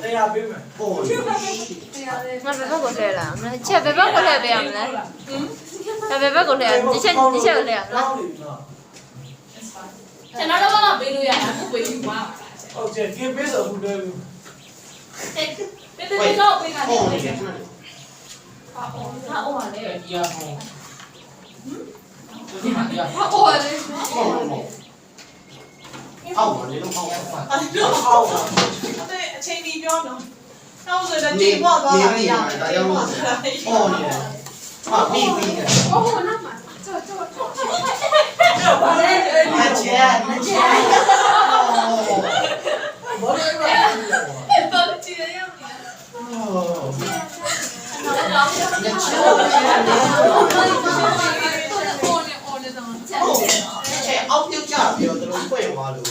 တရားပေးမယ်ဟုတ်ငါဘယ်ဘက်ကိုလှည့်လာမလဲချက်ဘယ်ဘက်ကိုလှည့်ပေးရမလဲဘယ်ဘက်ကိုလှည့်ဒီချက်ကိုလှည့်ရမလားကျွန်တော်တော့မပေးလို့ရတာခုပေးယူပါဟုတ်တယ်ကင်းပေးဆိုဘူးလည်းပေးတော့ပေးတာလေဟာအော်ပါလေဒီရအောင်ဟာအော်ပါလေအောက်ပါလေတော့အောက်ပါအောက်ပါအချိန်ကြီးပြောတော့တော့ဆိုတော့ဒီပေါ့သွားတာရအောင်ဒါကြောင့်အော်နေတယ်ဟာပြီးပြီအော်နာမှာဘာလဲမချဲမချဲဘာလဲဘာကြည့်ရအောင်အောက်ပြုတ်ကြပြီးတော့တို့ဖွင့်သွားလို့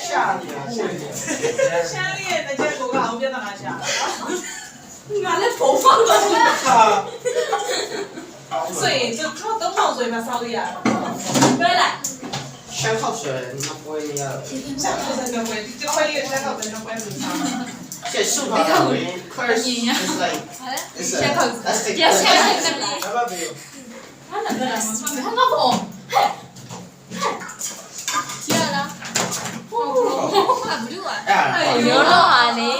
ရှာနေတာရှာလေးရဲ့တစ်ချက်ကိုကအောင်ပြဿနာရှာငါလည်းပုံဖောက်တော့所以就靠都靠嘴嘛，烧的呀。对了，香靠水那不会那样香靠水那会，就快点香靠水那会很长。这树吧，curse is like it's a that's theဘာပဲပြော他哪个？他老婆。接了。哦，不对啊。ရောတော့ပါလေ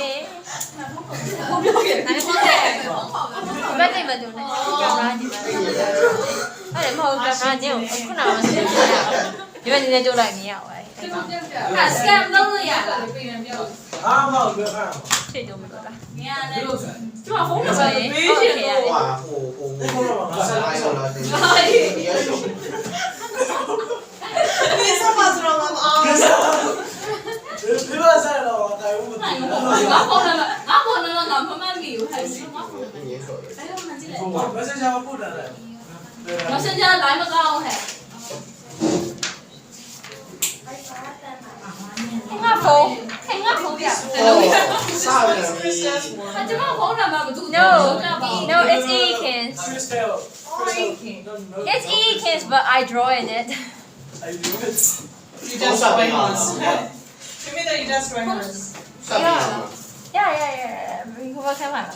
我不要给。哪里放的？ဘယ်နဲ့မတူနဲ့ကင်မရာကြည့်ပါအဲ့ဒါမဟုတ်ကင်မရာညို့ခုနကမရှိဘူးဒီဘက်နေနေကြိုးလိုက်နေရပါ那 scan 弄了呀？အားမဟုတ်ပြောအားထိတ်တော့မလို့လား你看那，就把红的把没写写哇你什么时候妈妈？ဒီလိုဆက်တော့တိုင်းဦးမသိဘူး我放了，我放了，我慢慢理，还是我放了。哎呦，我记得。မဆက်ချာမပို့တယ်လေ我现在来不高嘿。听我风，听我风呀。他这么风了吗？不都 No it's Ekins Crystal it's Ekins but I draw in it I do it You just join us. Give me that you just join us. yeah ဘယ်ခံမှာလဲ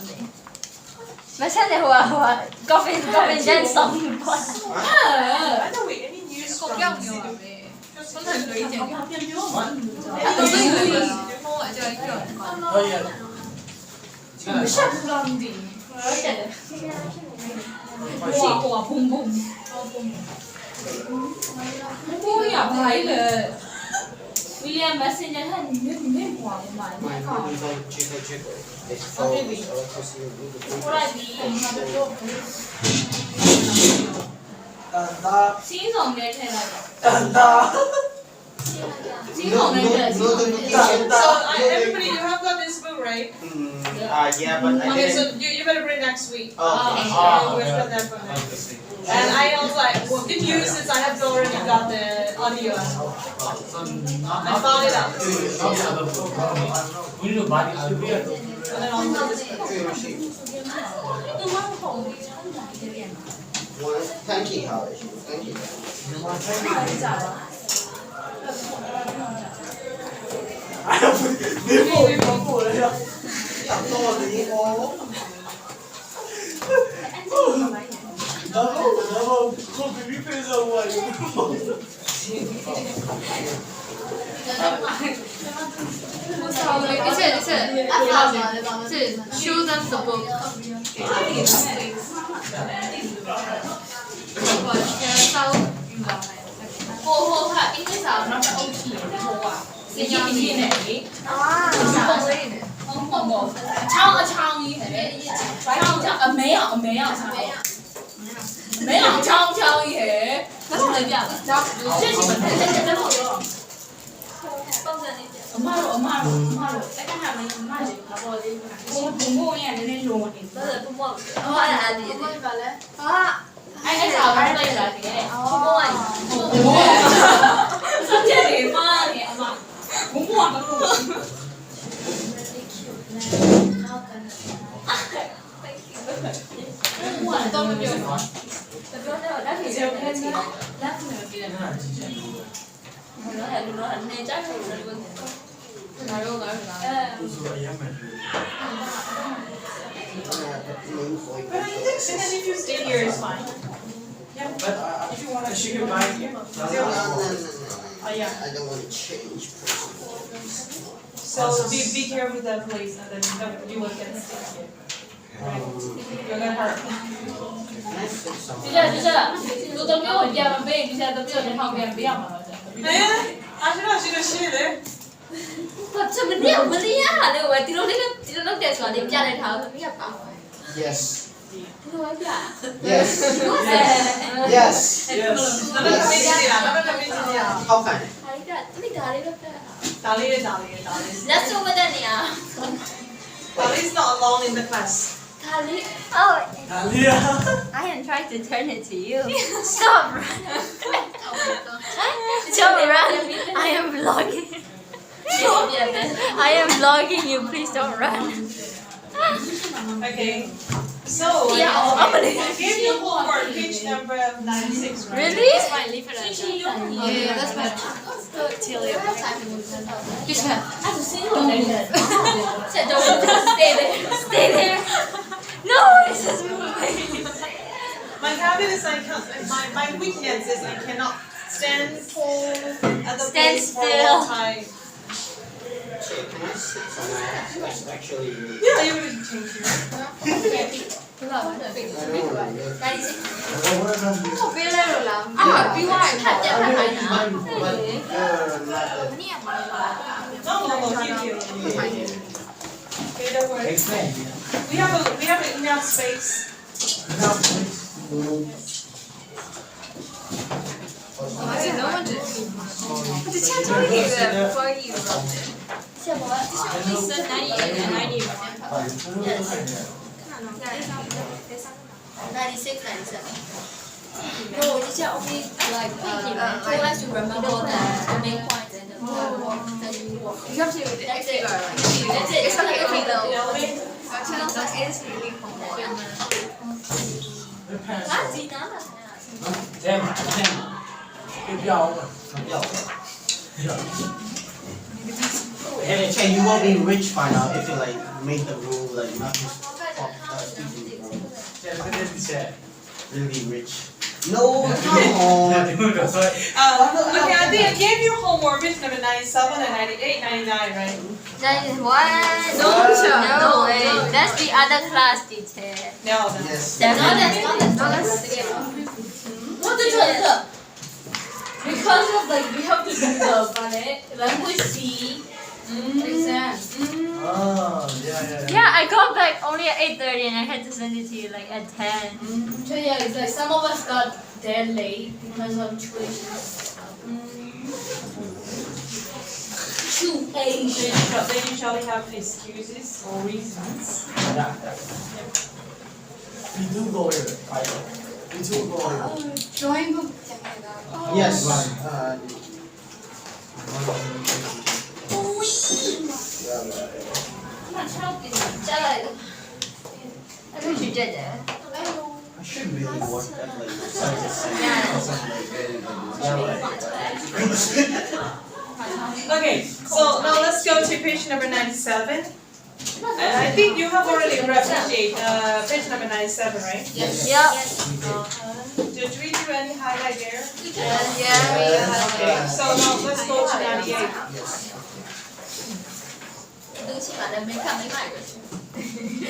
မဆက်တယ်ဟိုက coffee ဂျန်ဆောင်ပါ I know we any news from Không the nhiều city. à? Có thể lấy tiền. Any news? ဟုတ်ရဲ့不是不让的。哇，砰砰。砰呀，拍了。William Messenger 他你没玩嘛？你搞。过来比。တန်တာ 新总的出来的。တန်တာ新总的出来的。 So everybody, you have got this book, right? Yeah, but I Okay, so didn't. you better bring next week. Okay. We'll put that for next. And I also like, well, good news is I have already got the audio. I found it out. 우리도 많이 알고. And then I'll do this. Thank you, Howard. Thank you. 你ပို့လေရ多你我。ဒါတော့ကိုဘီဘီပေးစောဝါယူ是 show them the book。好，應該就諗住 OT 好啊，先見嚟。冇，抄一係咩？抄沒有抄，沒有抄一係，那是人家的。這是本身在後頭。我媽，在幹啥呢？我媽就拿過來，我也在那用的。我係阿弟。哎，小孩兒嚟嘅。我這裡媽你媽，我摸得住。都沒有。သူဆိုအရင်မှန်တယ် But I think then if you stay here, it's fine. Yeah, but if you want to she shoot can buy here. No, Oh yeah. I don't want to change So be careful with that place, and then you will get sick here. Right? You're gonna hurt. ဒီလူတမျိုးကိုပြန်မပေးဒီစားတမျိုးနဲ့ဟောင်းပြန်ပေးရမှာပါဗျာ I should have seen it. ဘာချမနေမနေရတာလေဝယ်ဒီလိုလေးဒီလိုလုပ်တယ်ဆိုတာလေပြလိုက်ထားတော့ပြရပါဘူး Yes. ဒီလိုပဲပြ Yes. Yes. yes How can? ဒါလေးကတိဒါလေးပဲပြတာ Dali. Let's do with that now Dali is not alone in the class. ဒါလေး Oh ဒါလေးอ่ะ I am trying to turn it to you Stop Show me run I am vlogging I am vlogging you please don't run Okay. So Yeah, I gave you homework, page number 96, right? Really? Yeah, that's my Just don't stay there No it's just moving My habit is my weakness is I cannot stand tall at the Stand place for a still. long time. Can I sit somewhere? That's actually. Yeah, you will change it. I don't want to look. ဟုတ်ပေးလဲလို့လားပြီးသွားရင်ထပ်ပြန်ဖတ်ခိုင်းတာ But not the. မနေ့ကမှလာ No, here. Okay, don't worry. explain We have enough space. enough please I didn't know what to do. But the chat told you that before you wrote it. ဆက်ပါ He said 98 and 90. 96 97 No teacher only like told us to remember the main points and the that you work You have to do the That's it. extra. That's it. It's like okay though. Okay. Channel 6 is really homework. ငါစီနာတာ ကျဲမှာပြောင်းပါ And Chen, you will be rich by now if you like make the rule like not just speaking, ကျဲတဲ့ဒီချက် really rich. No, come on. ဒီမှာတော့ဆို Okay, I think I gave you homework, page number 97 and 98, 99, right? That is what? No way. That's the other class teacher. No. Yes. That's not What the hell? Because of like we have to do the language C exam. Oh, yeah. Yeah, I got back only at 8:30 and I had to send it to you like at 10. So yeah, it's like some of us got there late because of tuition. They usually have excuses or reasons. We do go here. We do go here. Drawing book. Yes. I think you did it. I should really work at like science or something like Okay, so now let's go to page number 97. And I think you have already read page number 97, right? Yep. Did we do any highlight there? Yeah. Okay, so now let's go to 98. Yes.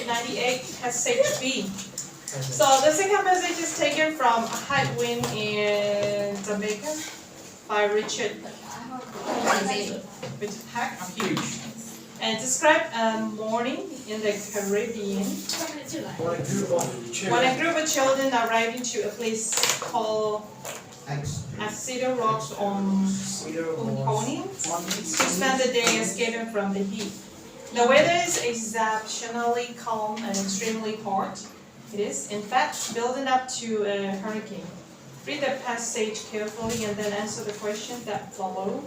98 passage B. So the second passage is taken from A High Wind in Jamaica by Richard Hack. Huge. And describe a morning in the Caribbean when a group of children arriving to a place called Thanks. Cedar Rocks on Pony to spend the day escaping from the heat. The weather is exceptionally calm and extremely hot. It is, in fact, building up to a hurricane. Read the passage carefully and then answer the questions that follow,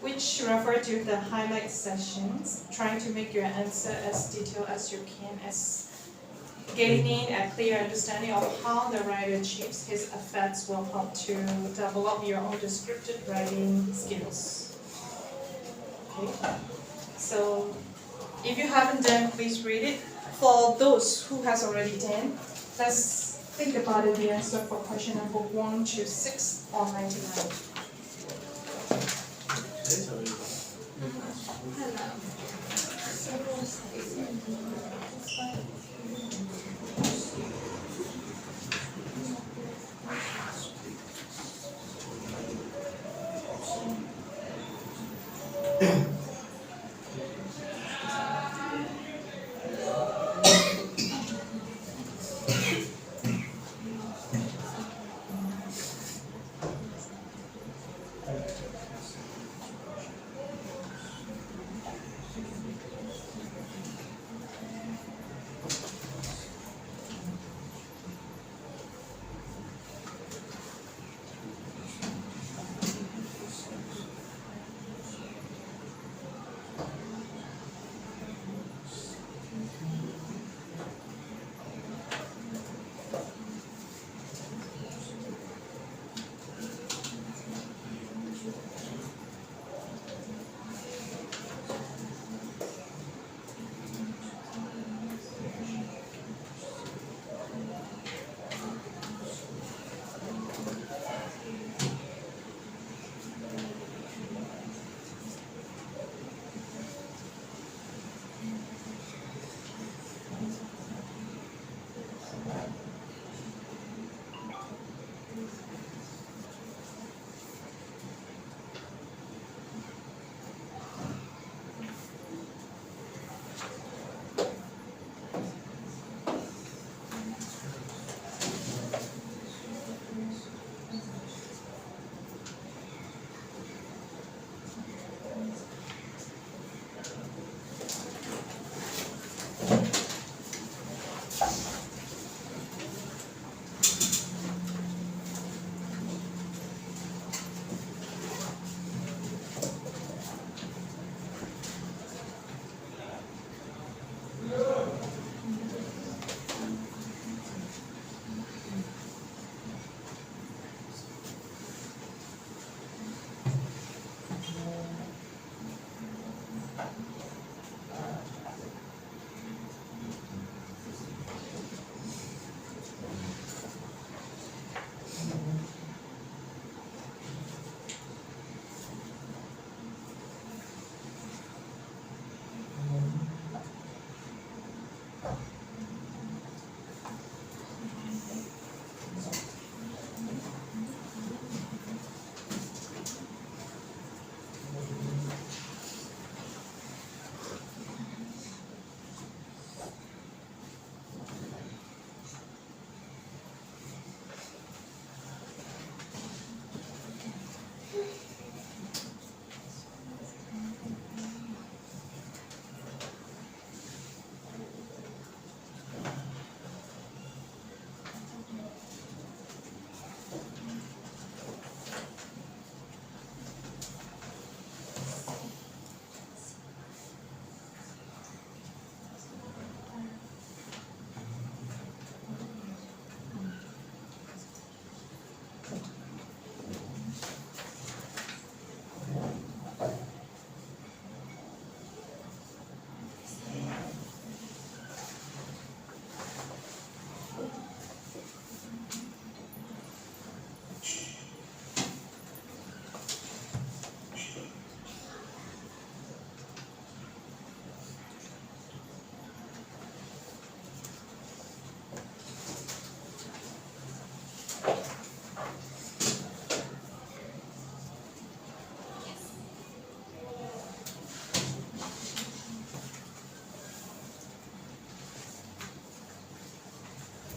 which refer to the highlight sessions, trying to make your answer as detailed as you can, as gaining a clear understanding of how the writer achieves his effects will help to develop your own descriptive writing skills. Okay. So if you haven't done, please read it. For those who has already done, let's think about the answer for question number 1 to 6 on 99.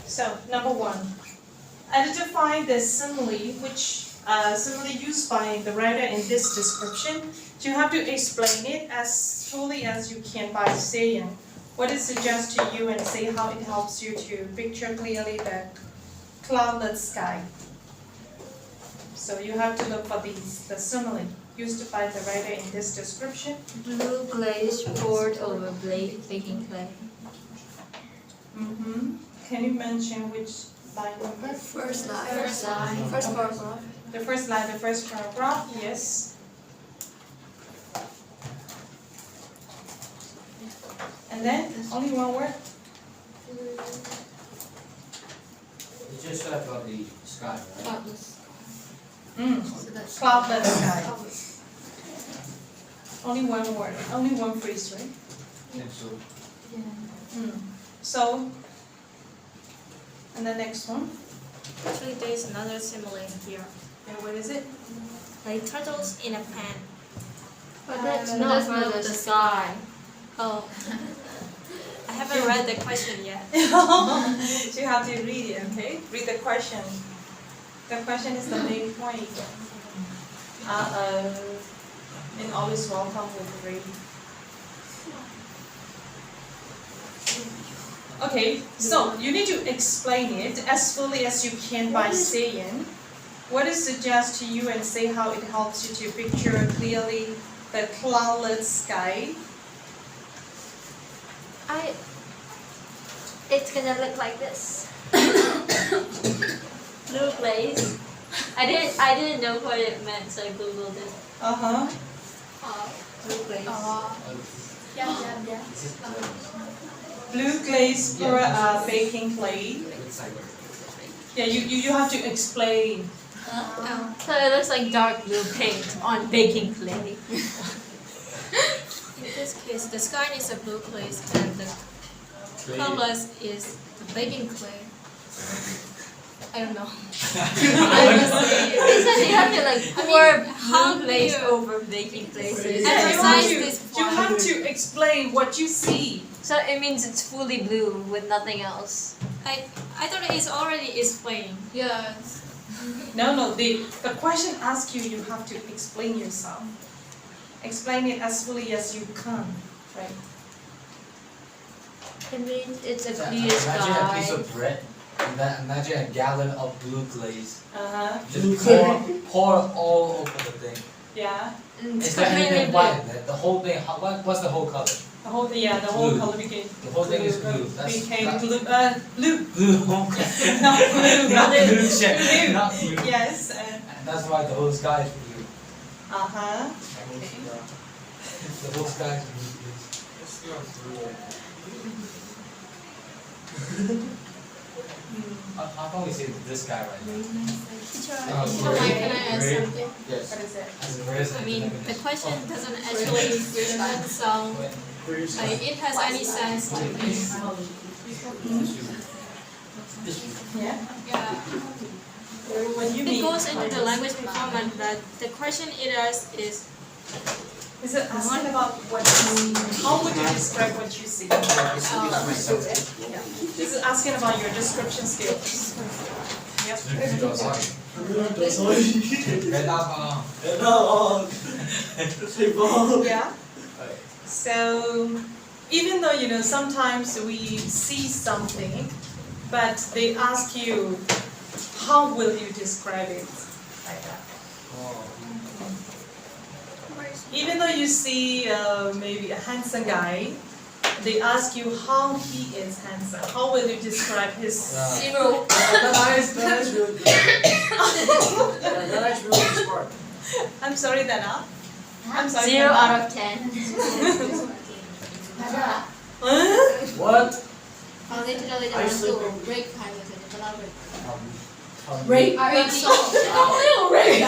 So, number 1, identify the simile simile used by the writer in this description. You have to explain it as fully as you can by saying what it suggests to you and say how it helps you to picture clearly the cloudless sky. So you have to look for the simile used by the writer in this description. Blue glaze poured over baking clay. Can you mention which line number? First line. First paragraph. The first line, the first paragraph, yes. And then only one word. You just said about the sky, right? Cloudless sky. Only one word. Only one phrase, right? And so, So. And the next one. Actually, there's another simile here. And what is it? Like turtles in a pan. But that's not from the sky. Oh. I haven't read the question yet. You have to read it, okay? Read the question. The question is the main point. And always welcome with read. Okay, so you need to explain it as fully as you can by saying what is suggest to you and say how it helps you to picture clearly the cloudless sky. It's gonna look like this. Blue glaze. I didn't know what it meant, so I googled it. Blue glaze. Blue glaze for baking clay. Yeah, you have to explain. So it looks like dark blue paint on baking clay. In this case, the sky is a blue glaze and the colorless is the baking clay. I don't know. It says you have to like pour blue glaze over baking clay. So it's emphasize this You part. have to explain what you see. So it means it's fully blue with nothing else. I thought it's already explained. Yes. No, the question asks you, you have to explain yourself. Explain it as fully as you can, right? It means it's a clear imagine a piece sky. of bread, and then imagine a gallon of blue glaze. Uh-huh. Just pour all over the thing. Yeah. Is there anything white in it? The whole thing, what's the whole color? The whole Blue. color became The whole thing is blue. became blue. Blue. Blue, okay. Not blue. Not blue. blue, check. Blue. Not blue. Yes. And that's why the whole sky is blue. Uh-huh. The whole sky is blue. How come we say this guy right now? Can I ask something? Yes. What is it? I mean, the question doesn't actually sound like it has any sense to me. Yeah. Yeah. What do you It mean? goes into the language performance, but the question it asks is Is it asking about what you see? How would you describe what you see? This is asking about your description skills. Yep. Yeah. So even though sometimes we see something, but they ask you, how will you describe it? Like that. Even though you see maybe a handsome guy, they ask you how he is handsome. How will you describe his? Zero. That is really good. That is really smart. I'm sorry, Dana. I'm sorry. 0 Dana. out of 10. What? Literally Are you dalam tu sleeping? break time macam dalam break. Rape. Break. So. Rape.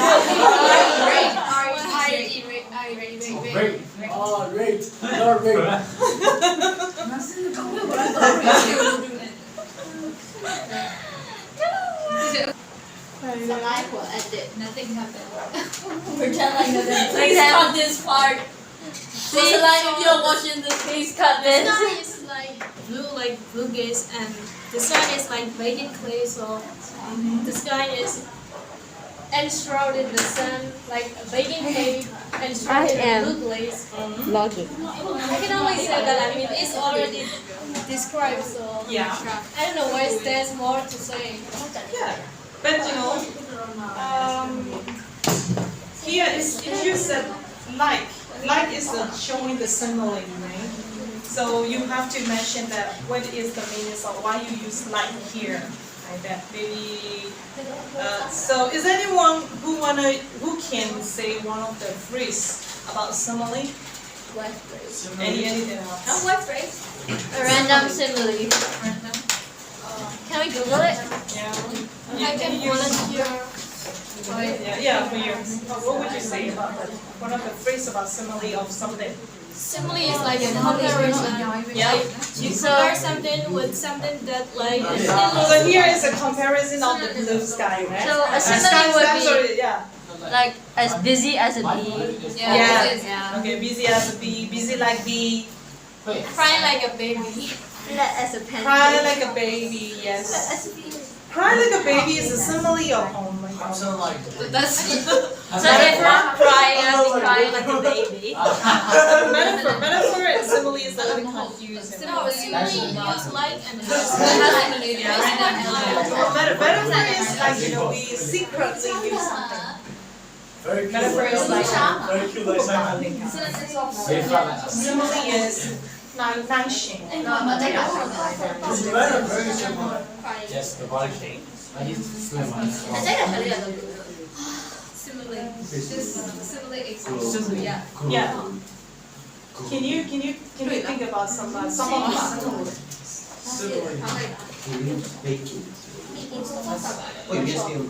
Break. Break. Oh, great. Not great. So live will edit. Nothing happened. Pretend like nothing. Please cut this part. So like if you're watching this, please cut The this. sky is like blue gaze, and the sun is like baking clay, so the sky is enshrouded in the sun like a baking clay enshrouded in blue glaze. Logic. I can only say that. I mean, it's already described, so Yeah. I don't know why there's more to say. Yeah. But here is if you said like is showing the simile, right? So you have to mention that what is the meaning of why you use like here. I bet maybe. So is anyone who can say one of the phrase about simile? What phrase? Anything else? No, what phrase? A random simile. Can we Google it? Yeah. I can use. volunteer. Yeah, for you. What would you say about that? One of the phrases about simile of something. Simile is like a comparison. Yeah. You compare something with something that like is So here is a comparison of the blue sky, right? So a Sky simile would stands be for- yeah. like as busy as a bee, Yeah. Okay, busy as a bee, busy like bee, Wait. crying like a baby, flat as a pancake. cry like a baby, yes. Cry like a baby is a simile of oh my god. So like, That's So if not crying, I'll be crying like a baby. Metaphor and simile is a little confusing. No, simile use like and Metaphor is like, you know, we secretly use something. Very cute. Metaphor is like, Very cute, like something. very flat like that. simile is nanshing. It's very simple. Yes, the body shape. I used to swim on it. simile. Just simile example. Yeah. Yeah. Can you think about some of the similes? Baking. Wait, we are still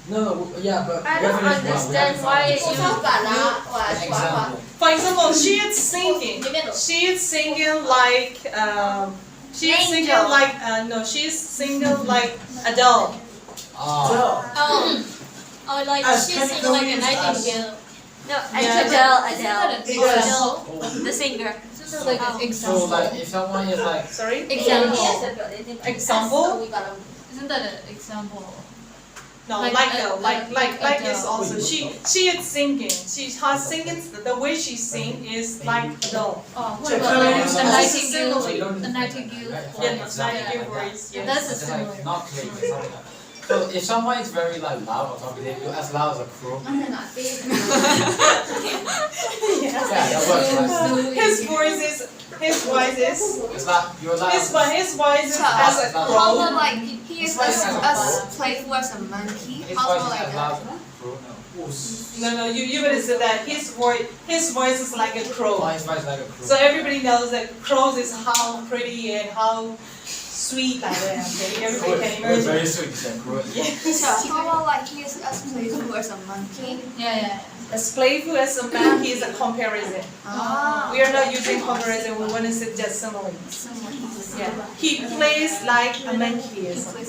No, yeah, but I don't understand why you. example. For example, she is singing. She is singing like she is singing like no, she is singing like Adele. Ah. Oh, like As she's singing technically like a as- nightingale. No, Yeah. Adele, the singer. Like Oh. an So example. like if someone is like Sorry. Example. Example? Isn't that an example? No, Like like a- though, like is Adele. also she is singing. Her singing the way she sing is like Adele. Oh, what Check about out like the a simile. nightingale? A nightingale. Yeah, nightingale voice. Yes. That's a it's similar. like not clean or something like that. So if someone is very like loud or something, they do as loud as a crow. Yes. Yeah, that works. Right? His voice is It's not you're loud. his voice is as a How crow. How like he is as playful as a monkey? His How voice about is like as that? loud as a crow. No. No, you would say that his voice is like a Oh, crow. his voice is like a crow. So everybody knows that crows is how pretty and how sweet like that. Okay, everybody can imagine. Very sweet, yeah, crow. Yes. How about like he is as playful as a monkey? Yeah. As playful as a monkey is a comparison. Ah. We are not using comparison. We want to say just simile. Yeah. He plays like a monkey or something.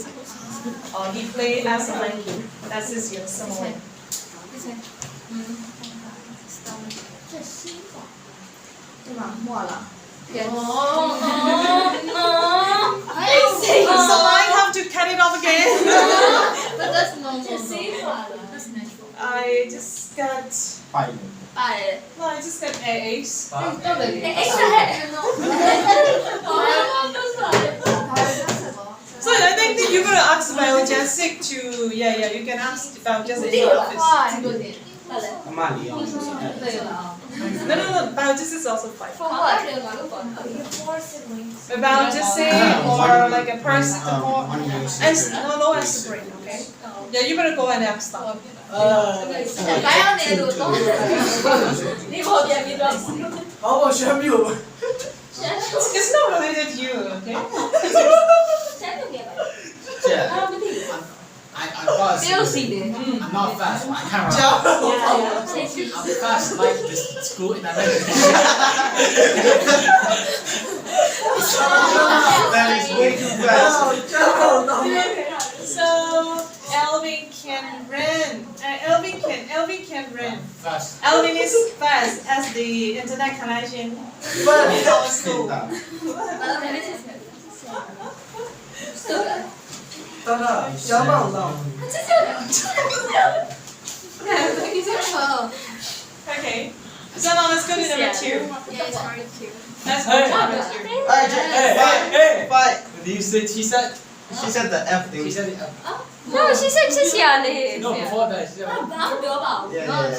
Or he plays as a monkey. That's his simile. So I have to cut it off again. But that's normal. That's natural. I just got. Fine. No, I just got A's. So I think that you're gonna ask biologistic to you can ask biologistic in the office. Amali. No, biologistic is also fine. For Biologistic or like a paracetamol. One use. And no aspirin, okay? Yeah, you better go and ask them. How about shampoo? It's not related to you, okay? Yeah. I'm fast. I'm not fast, but I can't run. I'm fast like this school in America. That is way too fast. So Elvin can run. Elvin can run. Fast. Elvin is fast as the internet connection in our school. 当然，相当浪。 Okay. So now let's go to number 2. Let's go to number 2. Hey! But Did you say she said? she said the F thing. She said it. No, she said 谢谢啊你。 No, before that, she said. Yeah.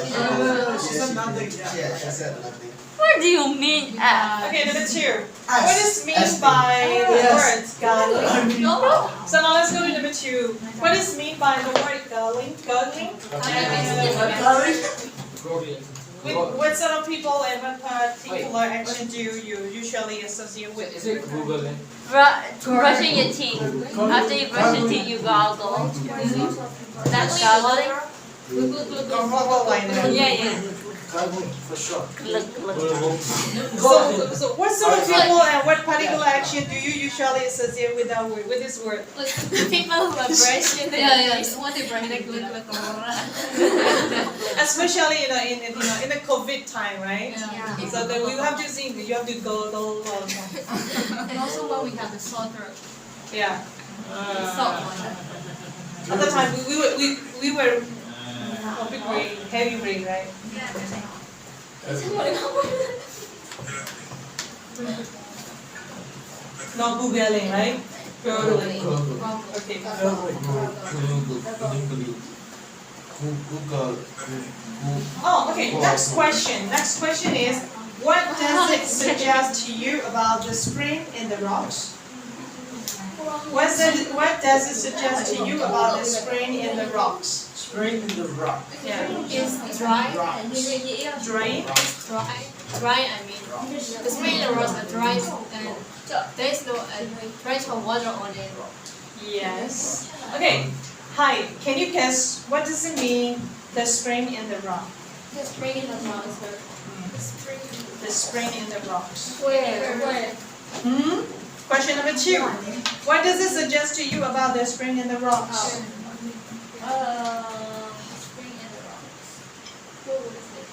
She said nothing. Yeah, she said nothing. What do you mean? Okay, number 2. What is meant by the word gargling? So now let's go to number 2. What is meant by the word gargling? Gargling? Gurgling. What sort of people and what particular action do you usually associate with? Is it Google? Brushing your teeth. After you brush your teeth, you gargle. That's gargling. Google liner. Yeah. For sure. Look. So what sort of people and what particular action do you usually associate with that word, with this word? People who are brushing their teeth. What they bring Like, look. Especially in the COVID time, right? Yeah. So that we have to sing, you have to go all the time. And also when we have the sore throat. Yeah. Salt one. At the time we were COVID rain, heavy rain, right? Not Googling, right? Googling. Okay. Oh, okay. Next question is, what does it suggest to you about the spring in the rocks? What does it suggest to you about the spring in the rocks? Spring in the rock. Yeah. It's dry. Dry. Dry, I mean. The spring in the rocks are dry and there's no trace of water on it. Yes. Okay. Hi. Can you guess what does it mean? The spring in the rock. The spring in the rocks. The spring in the rocks. Where? Question number 2. What does it suggest to you about the spring in the rocks? Spring in the rocks. What is it?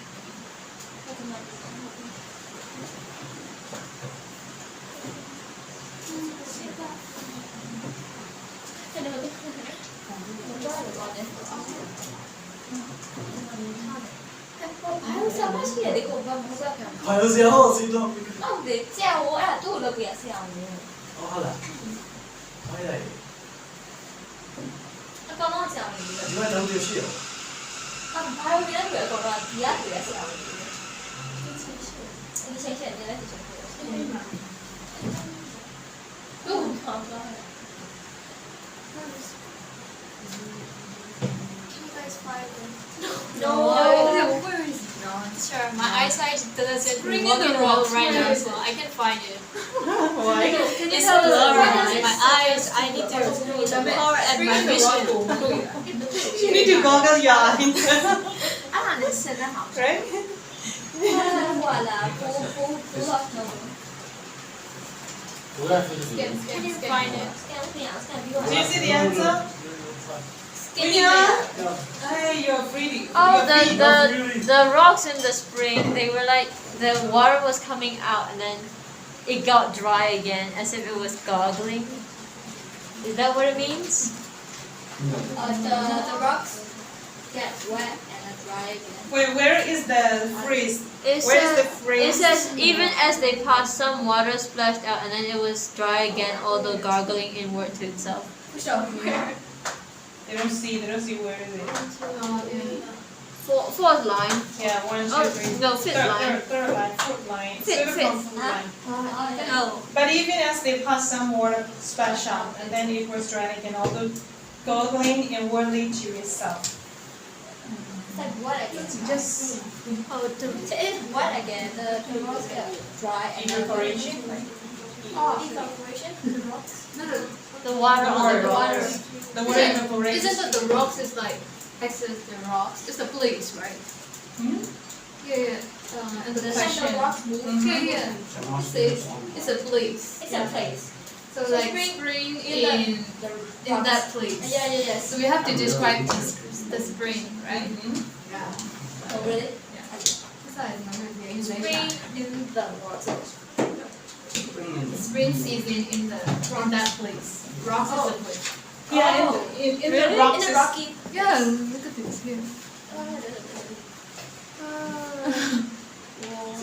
Phải dẻo gì đâu. Ông để treo我呀，肚了不也是样子？ 好了。哎呀，他刚刚讲你的，你们能不能去？还有别的别讲了，第二别是样子。你先你来先。不好的。 No. Sure, my eyesight doesn't work well right now, so I can find it. Why? It's blurry. My eyes, I need to power at my vision. You need to goggle your eyes. 现在好。 Right? 过了，不了。Can you find it? Do you see the answer? Hey, you're pretty. Oh, the rocks in the spring, they were like, the water was coming out and then it got dry again as if it was gargling. Is that what it means? The rocks get wet and dry again. Wait, where is the freeze? It Where is the says, freeze? it says even as they passed, some water splashed out and then it was dry again, although gargling inward to itself. They don't see where is it. Fourth line. Yeah, 1, 2, 3. No, fifth line. Third line, fourth line. Fifth Fourth line. Oh. But even as they passed some water splash out, and then it was dry again, although gurgling inwardly to itself. It's like wet again. Just It is wet again. The rocks get dry and evaporation. evaporation. The rocks. The water on the Water. water. The water evaporates. Isn't that the rocks is like access the rocks? It's the place, right? Hmm? Yeah. And the The question. central rocks move. Yeah. It's a place. It's a place. So So like spring spring in in the in rocks. that place. Yeah. So we have to describe the spring, right? Oh, really? Spring in the rocks. Spring. Spring season in that place. Rocks is a place. Yeah, in the Really? rocks. In the rocky. Yeah, look at this here.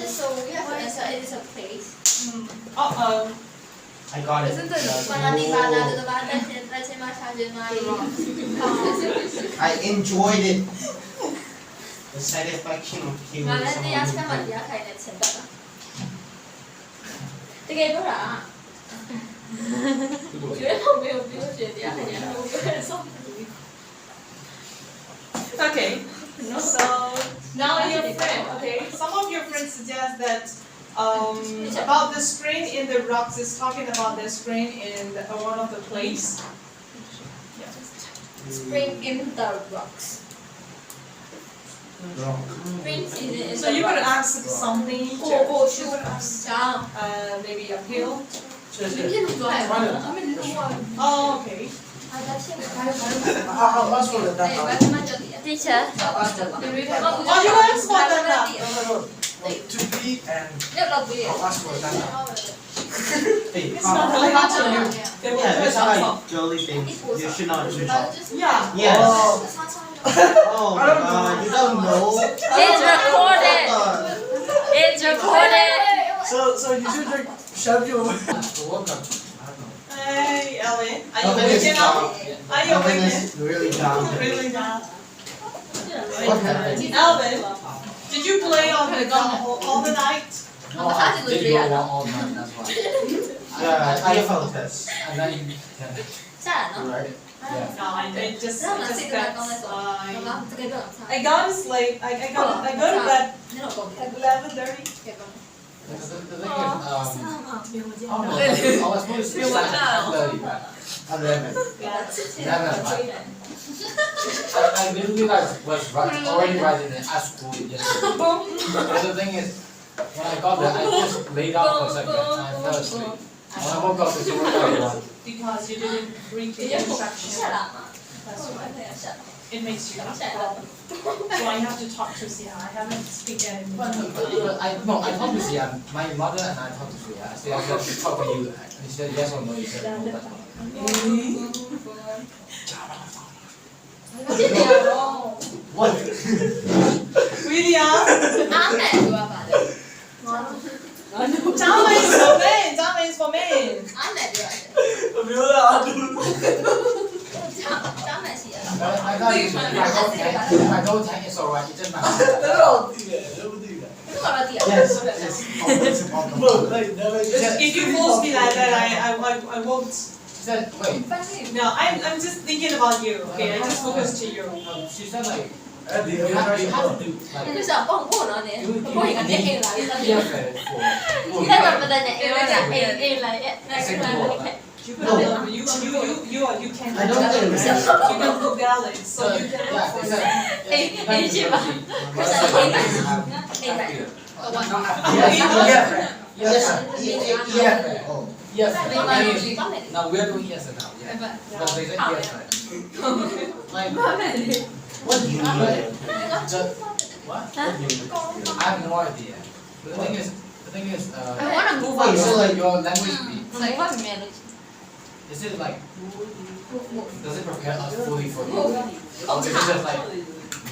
So we have to answer it is a place. Uh-oh. I got it. Isn't that That's Mana I enjoyed it. The satisfaction of killing someone.这个多少？我觉得我没有比我学弟还厉害，我个人送。 Okay. So Now your friend, okay? Some of your friends suggest that about the spring in the rocks is talking about the spring in one of the place. Spring in the rocks. So you're gonna ask something. Maybe a pill. Oh, okay. I'll ask for the data. Teacher. I'll ask for the data. Oh, you ask for that. No. 2B and I'll ask for the data. Hey, It's not really hard to you. They will yeah, do it that's also. why Jolie thinks you should not do that. Yeah. Yes. Oh, Oh my god, you don't know. It's recorded. It's recorded. so you should like shove your. Hey, Ellen. Are you Elvin awake is now? down. Are you Elvin awake? is really down. Really now? What happened? Alvin, did you play on the all the night? No, I did go all night, that's why. Yeah, ESL test. And then, yeah. Right? Yeah. No, I just got I got asleep. I go to bed at 11:30. The thing is, I was supposed to start at 10:30, but 11. 11, I literally like was already writing it at school yesterday. But the thing is, when I got there, I just laid out for a second and I fell asleep. When I woke up, it's already 1. Because you didn't read the instruction. That's why. It makes you problem. So I have to talk to Sia. I haven't speak anymore. I talked to Sia, my mother and I talked to Sia. I said, I said, talk to you. And he said yes or no. He said no. That's all. What? William. Jama is for men. Jama is for men. I thought if I go tank, it's alright. It's just my Yes, it's Bro, like never. If you force me like that, I won't. She said, wait. No, I'm just thinking about you. Okay, I just focus to you. No, she said like, At the you end have of to the do like, You can. I don't think You can do ballet, so you can. Oh. Yes. Now we are doing yes now. Yeah. But they said yes. Like, What do you mean? what? What do you mean? I have no idea. But the thing is, I wanna move Wait, so like your language speed. Is it like, does it prepare us fully for you? Or is it just like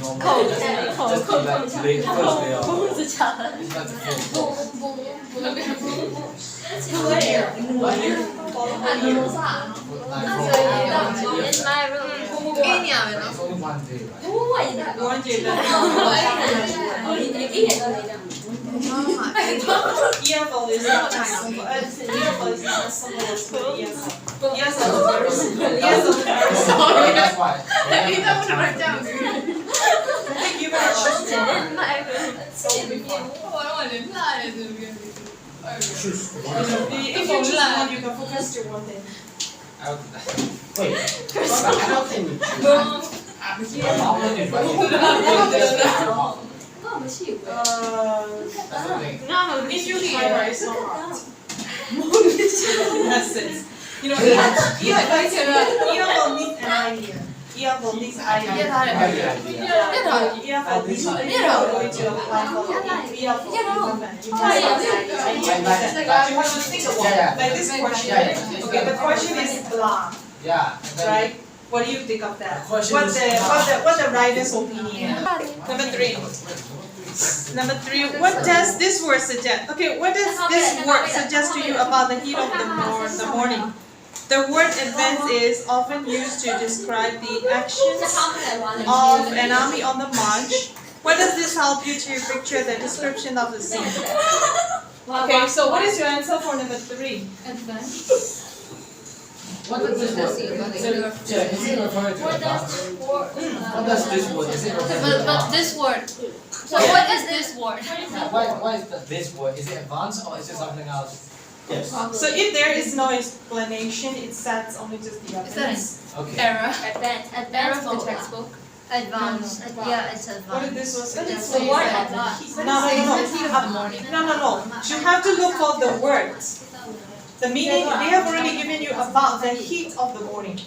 normal? Just be like today, first day of. It's like the first In my room. It's only one day, right? One day EFL is not simple. EFL is not simple as ESL. ESL is very simple. ESL is very simple. That's why. I think you guys should In my room. Choose. If you choose one, you can focus to one thing. I would do that. Wait, I don't think we choose. My problem is right. That's the thing. If you try, it's not hard. That's it. You know, EFL needs an idea. EFL needs an idea. I have the idea. EFL needs an idea. Going to apply for EFL. You have to think about like this question. Okay, the question is blah, Yeah. right? What do you think of that? Question What's is the writer's opinion? Number three, what does this word suggest? Okay, what does this word suggest to you about the heat of the morning? The word advance is often used to describe the actions of an army on the march. What does this help you to picture the description of the scene? Okay, so what is your answer for number three? What does this word? Yeah, is it referring to advance? What does this word? Is it referring to But advance? this word. So what is this word? Yeah, why is this word? Is it advanced or is it something else? Yes. So if there is no explanation, it says only just the evidence. Okay. Error. Error of the textbook. Advanced. Yeah, it's What if advanced. this was? The word advanced. No. You have to look for the words. The meaning, they have already given you about the heat of the morning.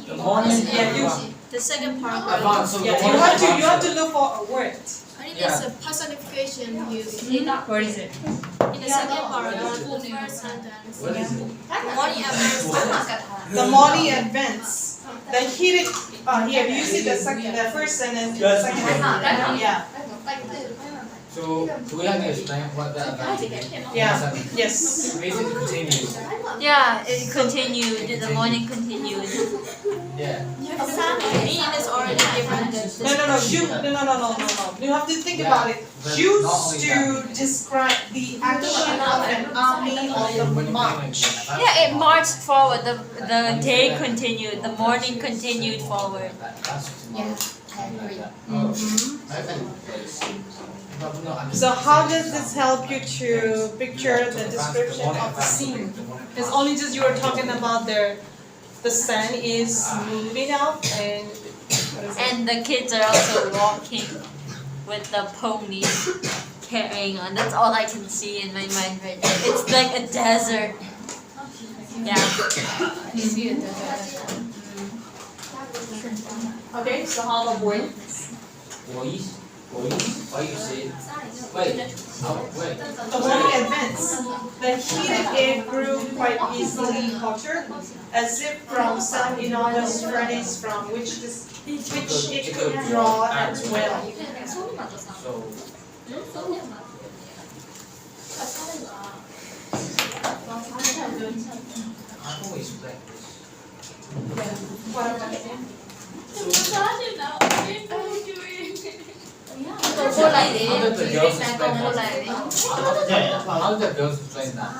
The morning. Yeah, you, The second paragraph. Advanced. So the yeah, morning you have to look for a word. I think it's a personification used. Where is it? In the second paragraph, the first sentence. What is it? Morning advance. The morning advance. The heated, here, you see the first sentence, the second sentence. Yeah, So do we have to explain what the advance is? yeah, yes. Basically continues. Yeah, it continued. The morning continued. Yeah. Meaning is already given. No. You have to think about it. Used to describe the action of an army on the march. Yeah, it marched forward. The day continued. The morning continued forward. So how does this help you to picture the description of the scene? It's only just you were talking about the sun is moving out and what is it? And the kids are also walking with the pony carrying on. That's all I can see in my mind right now. It's like a desert. Yeah. Okay, so how about wind? Voice. Why you say? Wait. Wait. The morning advance. The heated air grew quite easily hotter, as if from some enormous furnace from which it could draw at will. So. I always like this. What about it? Cô lại đi. How did the girls explain Cô that? lại đi. How did the girls explain that?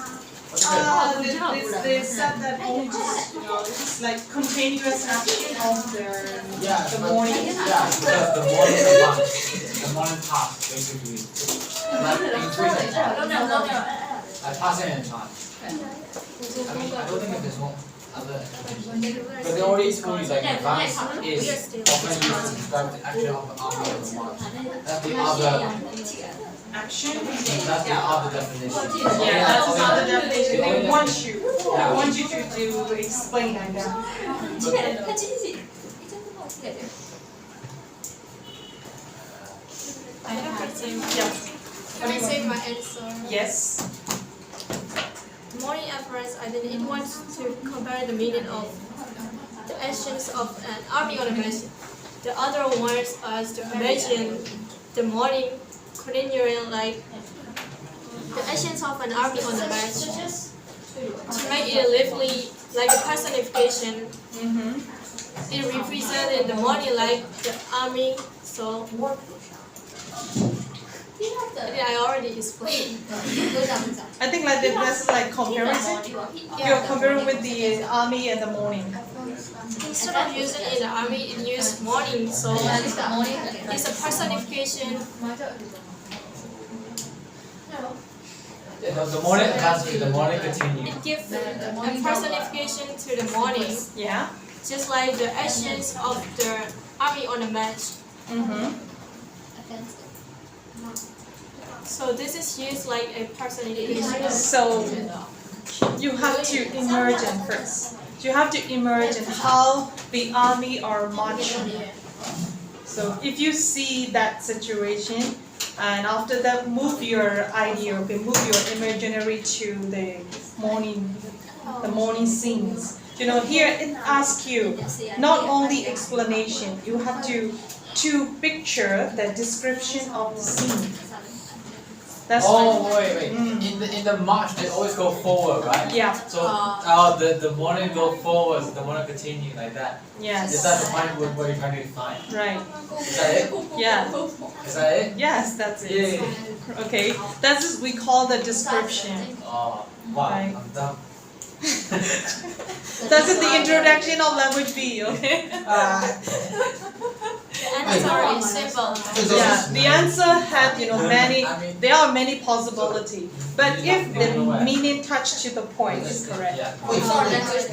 They said that only just, it's like continuous action of the morning. Yeah, because the morning advance, the morning pass, basically. Like increasing time. Like passing in time. I mean, I don't think there's no other explanation. But they already told you like advance is often used to describe the action of the army of the march. That's the other. Action? That's the other definition. Yeah, that's another definition. They want you to explain like that. I have the same. Yeah. Can I say my answer? Yes. Morning advance, I think it wants to compare the meaning of the actions of an army on a march. The other words are to imagine the morning continuing like the actions of an army on the march. To make it lively, like a personification, it represented the morning like the army. So I already explained. I think like that's like comparison. You're comparing with the army and the morning. Instead of using it in the army, it used morning. So it's a personification. The morning advance, the morning continues. It gives a personification to the morning, Yeah. just like the actions of the army on the march. So this is used like a personification. So you have to imagine first. You have to imagine how the army are marching. So if you see that situation, and after that move your idea, okay, move your imaginary to the morning scenes. You know, here it asks you not only explanation, you have to picture the description of the scene. That's wait. In the march they always go forward, right? Yeah. So the morning go forward, the morning continue like that. Yes. Is that the point what you're trying to define? Right. Is that it? Yeah. Is that it? Yes, that's it. Yeah. Okay. That's what we call the description. Oh, wow. Right. I'm done. That's the introduction of language B, okay? The answer is simple. Yeah, the answer had many. There are many possibilities, but if the meaning touch to the point is correct. Yeah. Wait, For language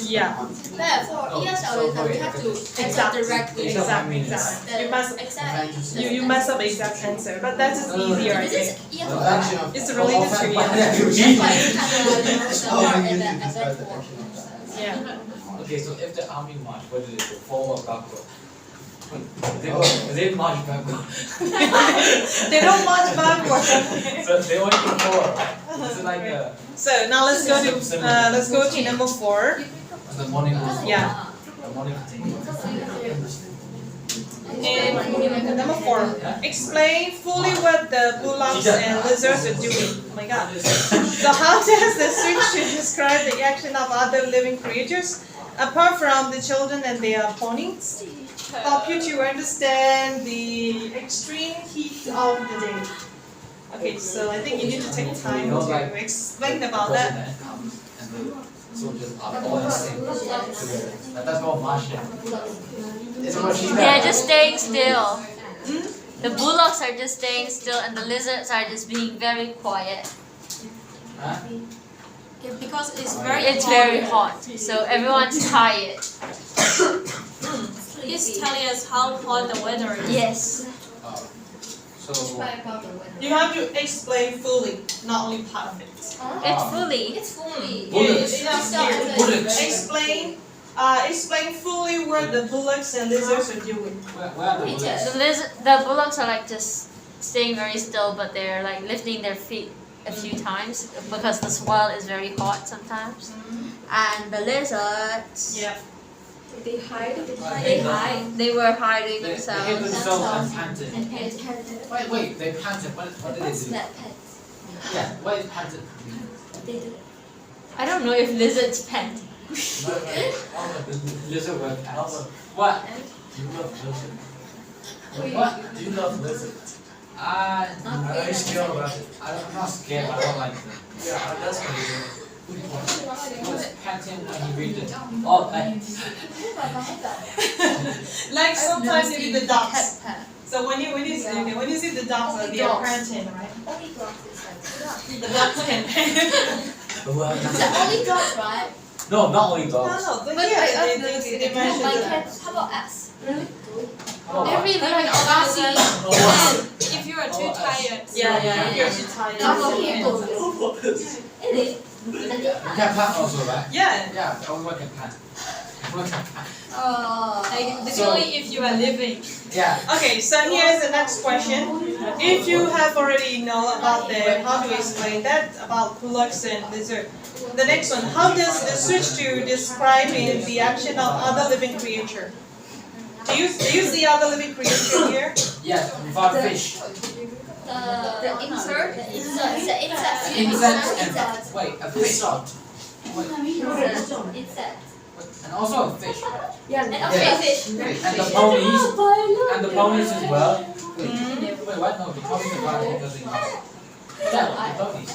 B. Yeah, But for ESL, we have to answer exactly, directly. exactly. You must Exactly. you must have exact answer, but that is easier, I This think. is ESL. It's related to you. That's why you have to know as a form. Yeah. Okay, so if the army march, what did it do? Forward or backward? They march backward. They don't march backward. So they only go forward, right? Is it like So now let's go to number 4. the morning goes Yeah. The morning continues. And number 4, explain fully what the bullocks and lizards are doing. Oh my god. So how does the switch to describe the action of other living creatures apart from the children and their ponies? Help you to understand the extreme heat of the day. Okay, so I think you need to take time to explain about that. President comes and the soldiers are all in sync together. That's called marching. It's what she They're just staying still. The bullocks are just staying still, and the lizards are just being very quiet. Huh? Yeah, because it's very It's hot. very hot, so everyone's tired. It's telling us how hot the weather is. Yes. So You have to explain fully, not only part of it. It's fully. It's fully. bullets. Bullets. Explain fully what the bullocks and lizards are doing. Where are the bullets? The bullocks are like just staying very still, but they're like lifting their feet a few times because the soil is very hot sometimes. And the lizards, Yeah. They hide. they were hiding They hit themselves. themselves and panted. And Wait, they panted. What did they do? Snap pets. Yeah, what is panted? They do. I don't know if lizards pant. Lizard were pants. What? You love lizard. What? Do you love lizard? Are you scared about it? I'm not scared, but I don't like them. Yeah, that's crazy. What's panting when you read it? Oh, Like sometimes you need the ducks. So when you see the ducks, they are panting, right? Only dogs is like. The ducks can pant. Is that only dogs, right? No, not only No, dogs. no, but yeah, they mentioned Like that. cats. How about us? Every living organism, and if you are too tired, Yeah, you're too tired. How about people? It is. You can pant also, right? Yeah. Yeah, everyone can pant. Everyone can pant. like literally if you are living. Yeah. Okay, so here's the next question. If you have already know about how to explain that about bullocks and lizard, the next one, how does the switch to describing the action of other living creature? Do you see other living creature here? Yeah, without fish. The insert. The insect. Insects and wait, a fish salt. Wait, Insect. and also a fish. And a fish. And the ponies. And the ponies as well. Wait, what? No, the ponies as well because they yeah, the ponies.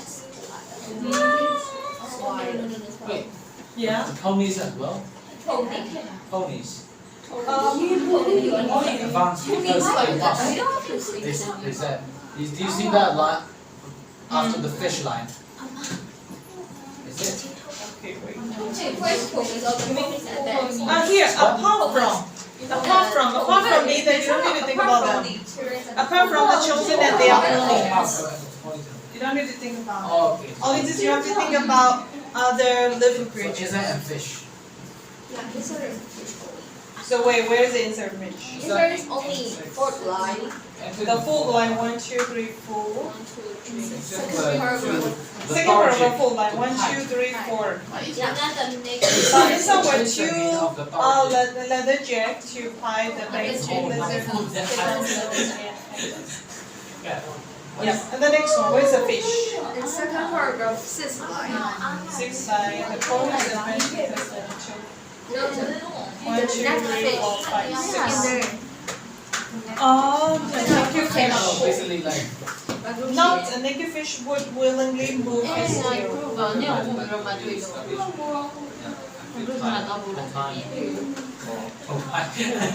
Wait, Yeah. the ponies as well. Ponies. Only advanced because they must. They said. Do you see that line after the fish line? Is it? Okay, wait. Here, apart from neither, you don't need to think about them. Apart from the children and their ponies, you don't need to think about it. Oh, okay. Only this you have to think about other living So creatures. insect and fish. So wait, where is the insert Mitch? Insert is only fourth line. The full line 1, 2, 3, 4. Second part of the full line 1, 2, 3, 4. Yeah, then the next. So inside were two leather jack to tie the basic lizard. Yes, and the next one, where's the fish? The second paragraph, sixth line. 6 line, the ponies and benches. 1, 2, 3, 4, 5, 6. Oh, the naked Oh, fish. basically like Not a naked fish would willingly move his tail. Soalnya aku belum maju itu. Terus nggak tahu bulan ini.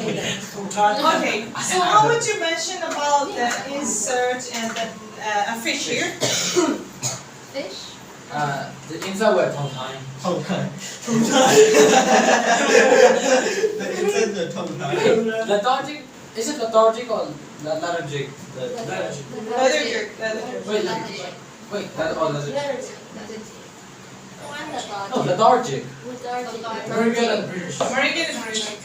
Okay, so how would you mention about the insert and the a fish here? Fish. The inside word 通台 thông thái. The inside the thông thái. Lethargic, is it lethargic or lethargic? Lethargic. Lethargic. Wait, that or lethargic? No, Lethargic. lethargic. Lethargic. Very good at British. American is British.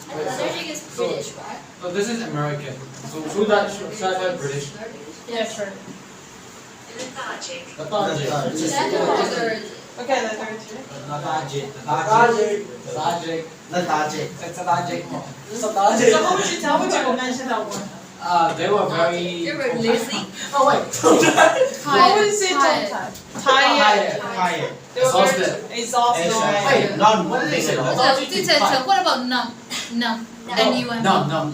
Lethargic is British, right? So this is American. So should I try British? Yeah, sure. Lethargic. Lethargic. Okay, lethargic. Lethargic. Lethargic. Lethargic. Lethargic. It's lethargic. So how would you mention that one? They were very. They were lazy. Oh wait. How would you say tired? Tired. Tired. They were very exhausted. Wait, Not what did they say? So, what about numb? Numb. N-U-M. No. Numb,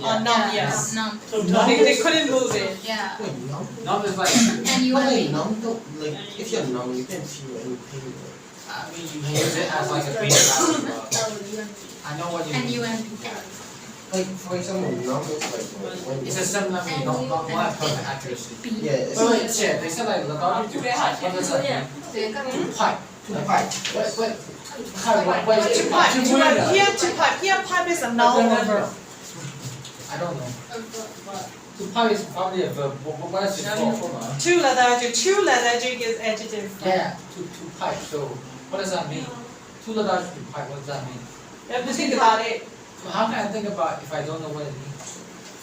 yes. Numb. They couldn't move it. Yeah. Wait, numb? No, it's like. N-U-M-B. Numb don't, like, if you're numb, you can't feel any pain. I mean, you can use it as like a pain relief. I know what you mean. N-U-M-B. Like, for example, numb is like when It's a similar meaning, not perfect accuracy. yeah, it's Wait, shit. They said like lethargic to pipe. What does that mean? To pipe. the pipe. Wait. To pipe. Here pipe is a noun or verb. I don't know. To pipe is probably a verb. What is it for? Too lethargic is adjective. Yeah, to pipe. So what does that mean? To lethargic to pipe. What does that mean? You have to think about it. So how can I think about if I don't know what it means?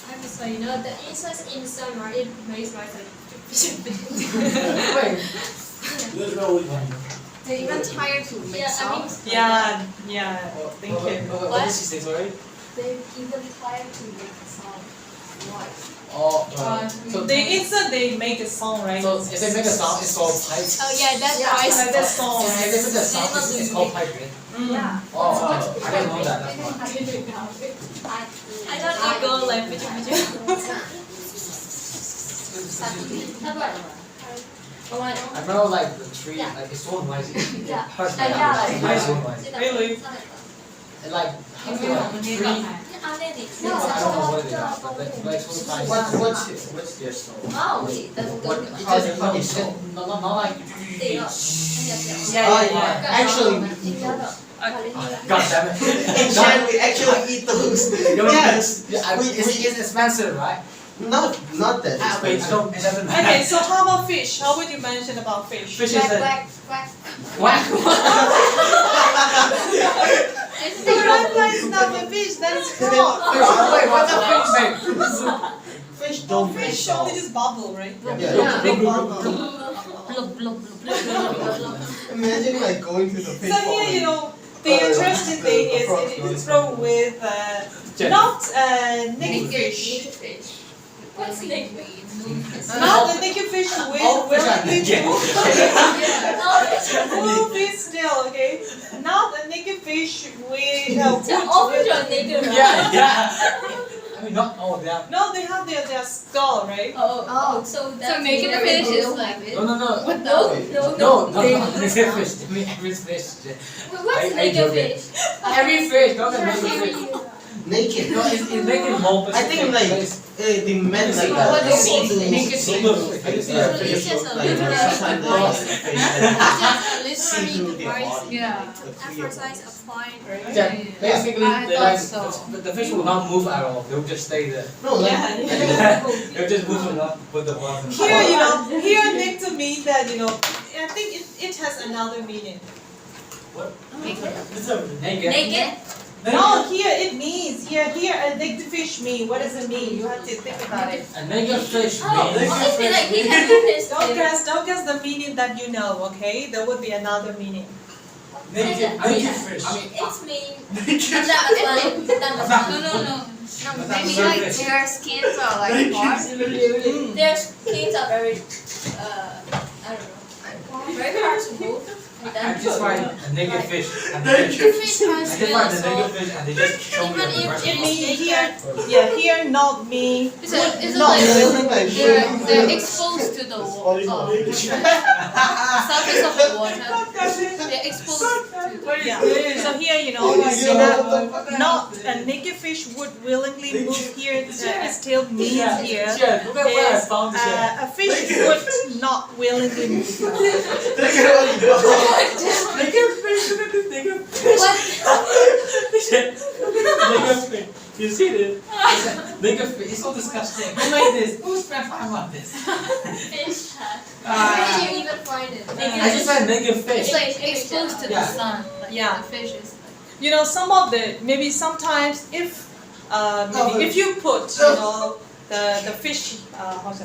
I was like, you know, the insects in summer, it makes like Wait. There's no way. They're even tired to make Yeah, I mean- sounds. Yeah. Thank you. What did she say? Sorry. They're even tired to make sound. Why? Oh. So They make a song, right? So if they make a sound, it's called pipe. Oh yeah, that's Yeah, why. Like that song, If right? they make a sound, it's called piping. Yeah. Oh, I didn't know that. That's why. I thought it go like I remember like the tree, like it's so noisy. Yeah. Hurts my Yeah, ears. like- It's so noisy. Really? And like, how to like tree. I don't know what it is, but it's so tiny. What's their song? How they song? Not like. Yeah. Actually, we eat those. God damn it. In China, we actually eat those. Yes. It's expensive, right? Not that Wait, expensive. so it doesn't Okay, matter. so how about fish? How would you mention about fish? Fish is a Quack. whack. That is not a fish, that is frog. Wait, what's a fish? Fish don't make Fish only sound. just bubble, right? Yeah. Big bubble. Imagine like going to the fish. So here, you know, the interesting thing is it's wrote with not naked fish. What's naked? Not the naked fish All with fish are willingly naked. move it still, okay? Not a naked fish with all fish are naked, right? Yeah. I mean, not all of them. No, they have their skull, right? Oh, So so that's naked where fish it is goes. like it. No. No. Naked fish. I mean, every fish. What's I naked joke fish? Every fish, don't get naked fish. Naked. No, it's naked more I think specific. like they meant like What is see-through naked see-through fish? fish It's just a like literary sometimes they Literally see-through their device body. Yeah. The clear emphasize applying. Yeah, basically, I they thought like so. the fish will not move at all. They'll just stay there. No, like They'll just move along with the water. Here, you know, here next to me that, you know, I think it has another meaning. Naked. Naked? No, here it means, here a naked fish mean, what does it mean? You have to think about it. A naked fish Oh, means. honestly, like he can do his Don't guess the meaning that you know, okay? There would be another meaning. Naked fish. I mean, It's me. No. Maybe like their skins are like hard. Their skins are very, I don't know, very hard to move. I just find a naked fish and they Naked just fish I has just find the feelings, naked fish and they just show me even the if rest It of means it. here not me. It's a Not like willing. they're exposed to the surface of the water. They're exposed to. Yeah. So here, you see that not a naked fish would willingly move here. It still means here Yeah, look at where I is found this at. a fish would not willingly move. Naked fish, look at this naked fish. Naked fish. You see this? Naked fish. It's so disgusting. Who made this? Who spent time on this? Fish. Ah. Where did you even find it? I just said naked fish. It's like exposed to the Yeah. sun. Like Yeah. the fish is. Some of the maybe sometimes if if you put the fish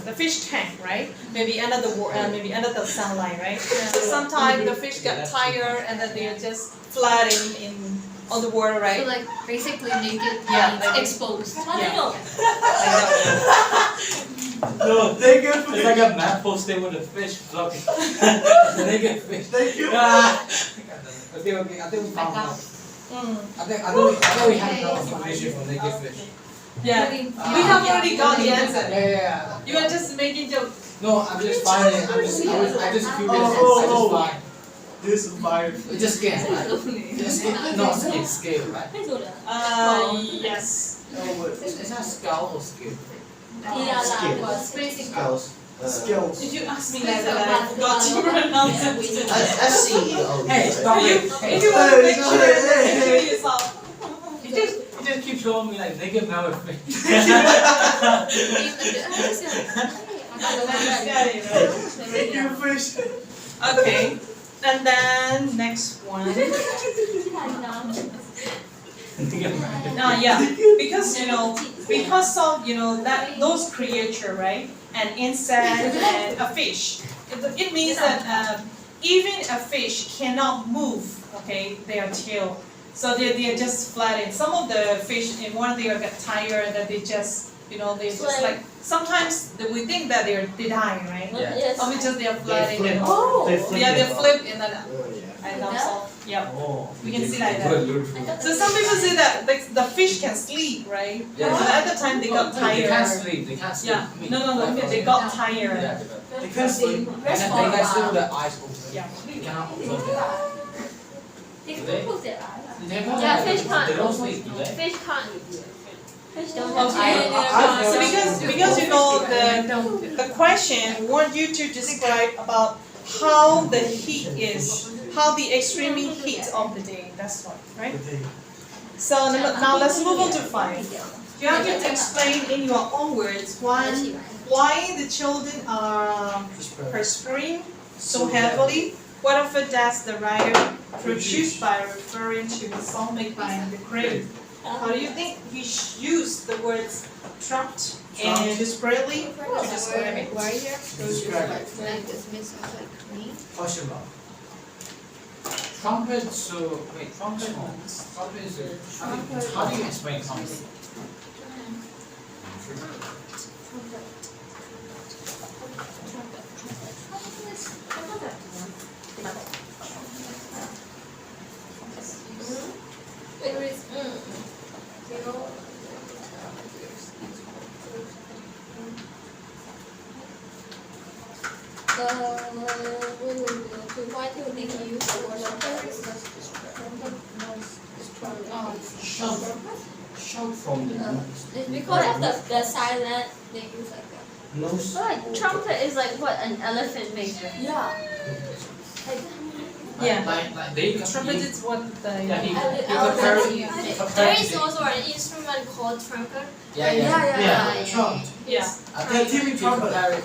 the fish tank, right? Maybe under the sunlight, right? So sometimes the fish get tired and then they're just floating in on the water, So right? like basically naked Yeah, means like- exposed. No, naked fish. It's like a map posted with a fish floating. It's a naked fish. Okay, I think we found out. I think we have enough information for naked fish. Yeah. We have already got the answer. Yeah. You are just making jokes. No, I'm just finding. I just curious. I just find. This is my. It's just scale, right? Just scale. No, it's scale, right? Yes. It's not scale or scale. Skills. Skills. If you ask me like that, I forgot to pronounce it. SCEO. Hey, stop it. If you want to make sure, make sure yourself. You just keep showing me like naked male fish. Naked fish. Okay. And then next one. Yeah, because because of that those creature, right? An insect and a fish. It means that even a fish cannot move. Okay, their tail. So they are just flattened. Some of the fish, in one they get tired, that they just they just like sometimes we think that they're dying, right? Yeah. Yes. Or just they are They flattened. flip. Oh. They flip. Yeah, they it. flip and then Oh, yeah. and that's all. Yeah. Oh, We can see like that. So some people say that the fish can sleep, right? Yeah. So at the time they got They can't tired. sleep. They can't sleep. Yeah. I mean, No. They got tired. Yeah, They can't sleep. they can sleep with their eyes open. Yeah. They cannot open their eyes. They can close their eyes. They can't. Yeah, fish can't. They don't sleep, do they? Fish can't. Fish don't have Okay. eyes. So because the question want you to describe about how the heat is, how the extreme heat of the day. That's what, right? So now let's move on to 5. You have to explain in your own words why the children are perspiring so heavily. What effort does the writer produce by referring to the song made by the crane? How do you think we use the words trapped and desperately to describe it? Like this mix of like cream. Question mark. Trumpet, so wait, trumpet. Trumpet is how do you explain trumpet? Why do they use the word Shout. Shout from the It's because of the silent they use like that. Nose. So like trumpet is like what an elephant makes, right? Yeah. Yeah. Like they Trumpet is what Yeah, he There compared is it. also an instrument called trumpet. Yeah. Trump. yeah. I think TV he trumpet. compared it.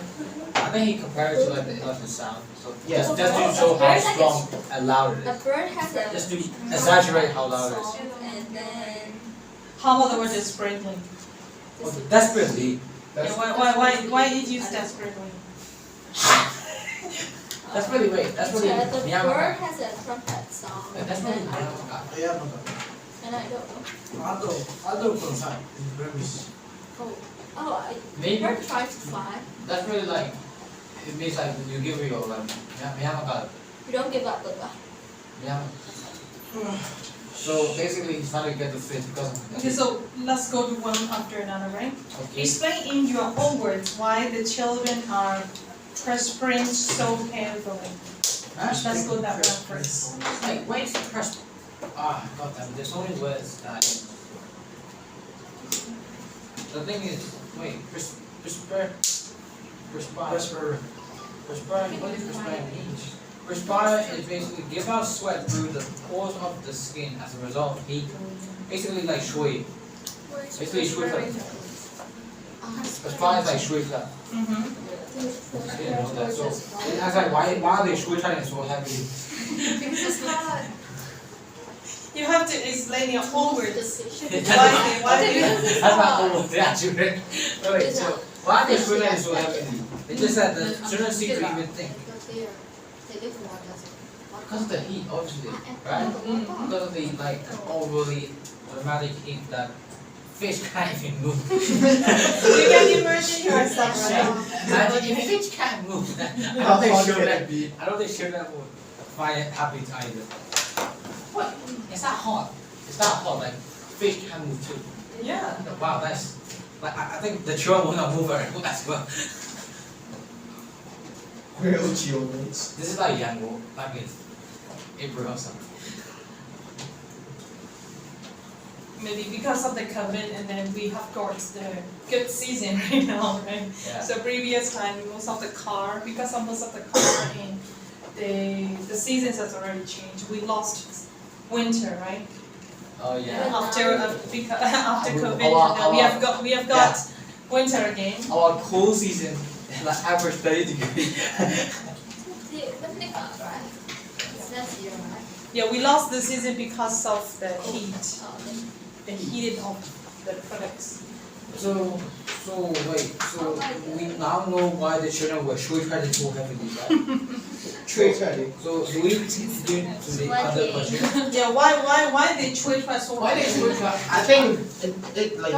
I think he compared it to like the elephant sound. So Yeah. just to show how strong and loud it The is. bird has a Just to exaggerate how loud it is. song, and then How about the word desperately? Oh, desperately. Yeah, why did you use desperately? That's really wait. That's really the bird Myanmar. has a trumpet song. That's really Myanmar. Yeah, And I don't know. I'll go inside. Oh, Maybe bird tries to fly. that's really like it means like you give your like Myanmar You don't give up, Luca. Yeah. So basically, he's trying to get the fish because of Okay, so let's go to one after another, right? Okay. Explain in your own words why the children are perspiring so carefully. Let's go that one first. Like, wait, first. Ah, god damn it, there's only words that. The thing is, wait, perspire. What does perspire mean? Perspire is basically give out sweat through the pores of the skin as a result of heat. Basically like shui. Basically shui flat. Perspire is like shui flat. Didn't know that. So I was like, why are they shui trying so heavy? Because it's hard. You have to explain your own words. That's Why do you? my whole thing actually. Wait, so why are they shui trying so heavy? They just said the children seem to even think. Because of the heat, obviously, right? Because of the like overly dramatic heat that fish can't even move. You can imagine yourself, right? If fish can't move, I don't think children would find it happy either. What? It's not hot. It's not hot. Like fish can move too. Yeah. Wow, that's like I think the children will not move very good as well. Real children. This is like Yango, like it's April or something. Maybe because of the COVID, and then we have got the good season right now, right? Yeah. So previous time, because of the car, and the seasons has already changed. We lost winter, right? Oh yeah. After COVID, we have got winter again. Our cool season, like average 30 degrees. Yeah, we lost the season because of the heat, the heat of the products. So we now know why the children were shui credit so heavily, right? Trade credit. So do we do the other question? Yeah, why they trade for so Why they shui credit? I think it like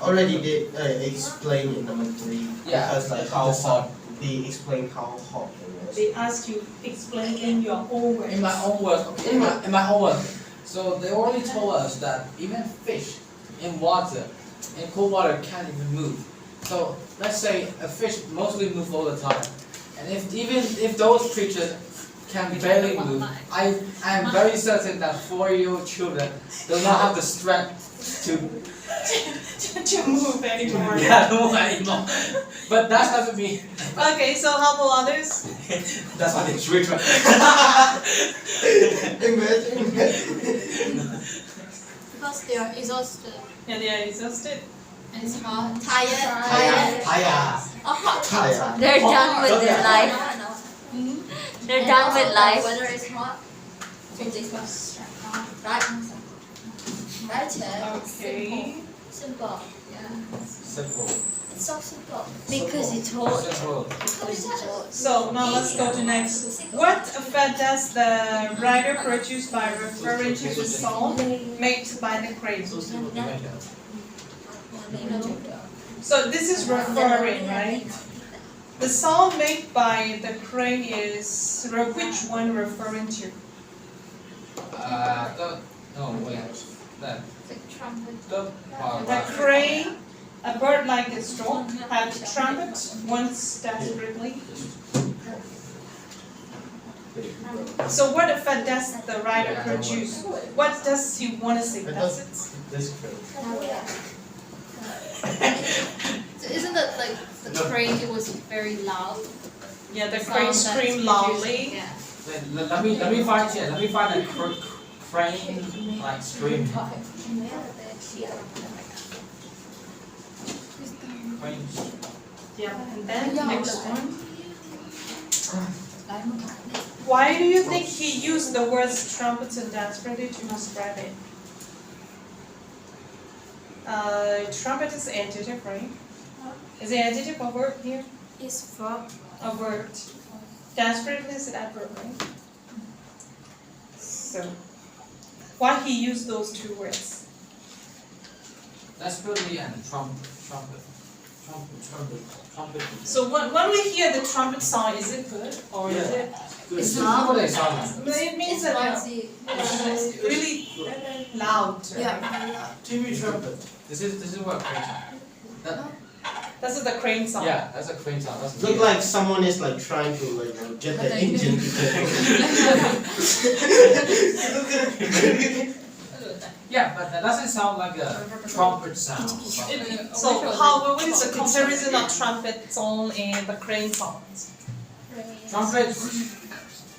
already did explain in number 3. Yeah, Because like how hot they explain how hot it was. They ask you explain in your own words. In my own words, okay, in my own words. So they already told us that even fish in water, in cold water, can't even move. So let's say a fish mostly move all the time, and if those creatures can barely move, I am very certain that 4-year-old children do not have the strength to to move anymore. yeah, move anymore. But that doesn't mean Okay, so how about others? that's why they switch. Imagine. Because they are exhausted. Yeah, they are exhausted. And it's hot. Tired. Tired. They're done with their life. They're done with life. Weather is hot. So they must right? Right? Okay. Simple. Yeah. Simple. It's so simple. Because it's hot. Simple. Because it's hot. So now let's go to next. What effect does the writer produce by referring to the song made by the crane? So this is referring, right? The song made by the crane is which one referring to? That. Like trumpet. The crane, a bird like a stork, had a trumpet once desperately. So what effect does the writer produce? What does he want to say? That's it. This crazy. So isn't that like the crane? It was very loud. Yeah, the crane screamed loudly. Yeah. Let me find a crane like scream. Crane. Yeah, and then next one. Why do you think he used the words trumpets and desperately to describe it? Trumpet is adjective, right? Is it adjective or verb here? It's verb. A word. Desperately is an adverb, right? So, why he used those two words? Desperately and trumpet. Trumpet. So when we hear the trumpet sound, is it good or is it? It's not what they sound like. But it means that noisy. it's really loud. Yeah, very loud. TV trumpet. This is what crane sound. That's the crane sound. Yeah, that's a crane sound. That's Look like someone is like trying to like get the engine to Yeah, but that doesn't sound like a trumpet sound. So what is the comparison of trumpet sound and the crane sounds? Trumpet.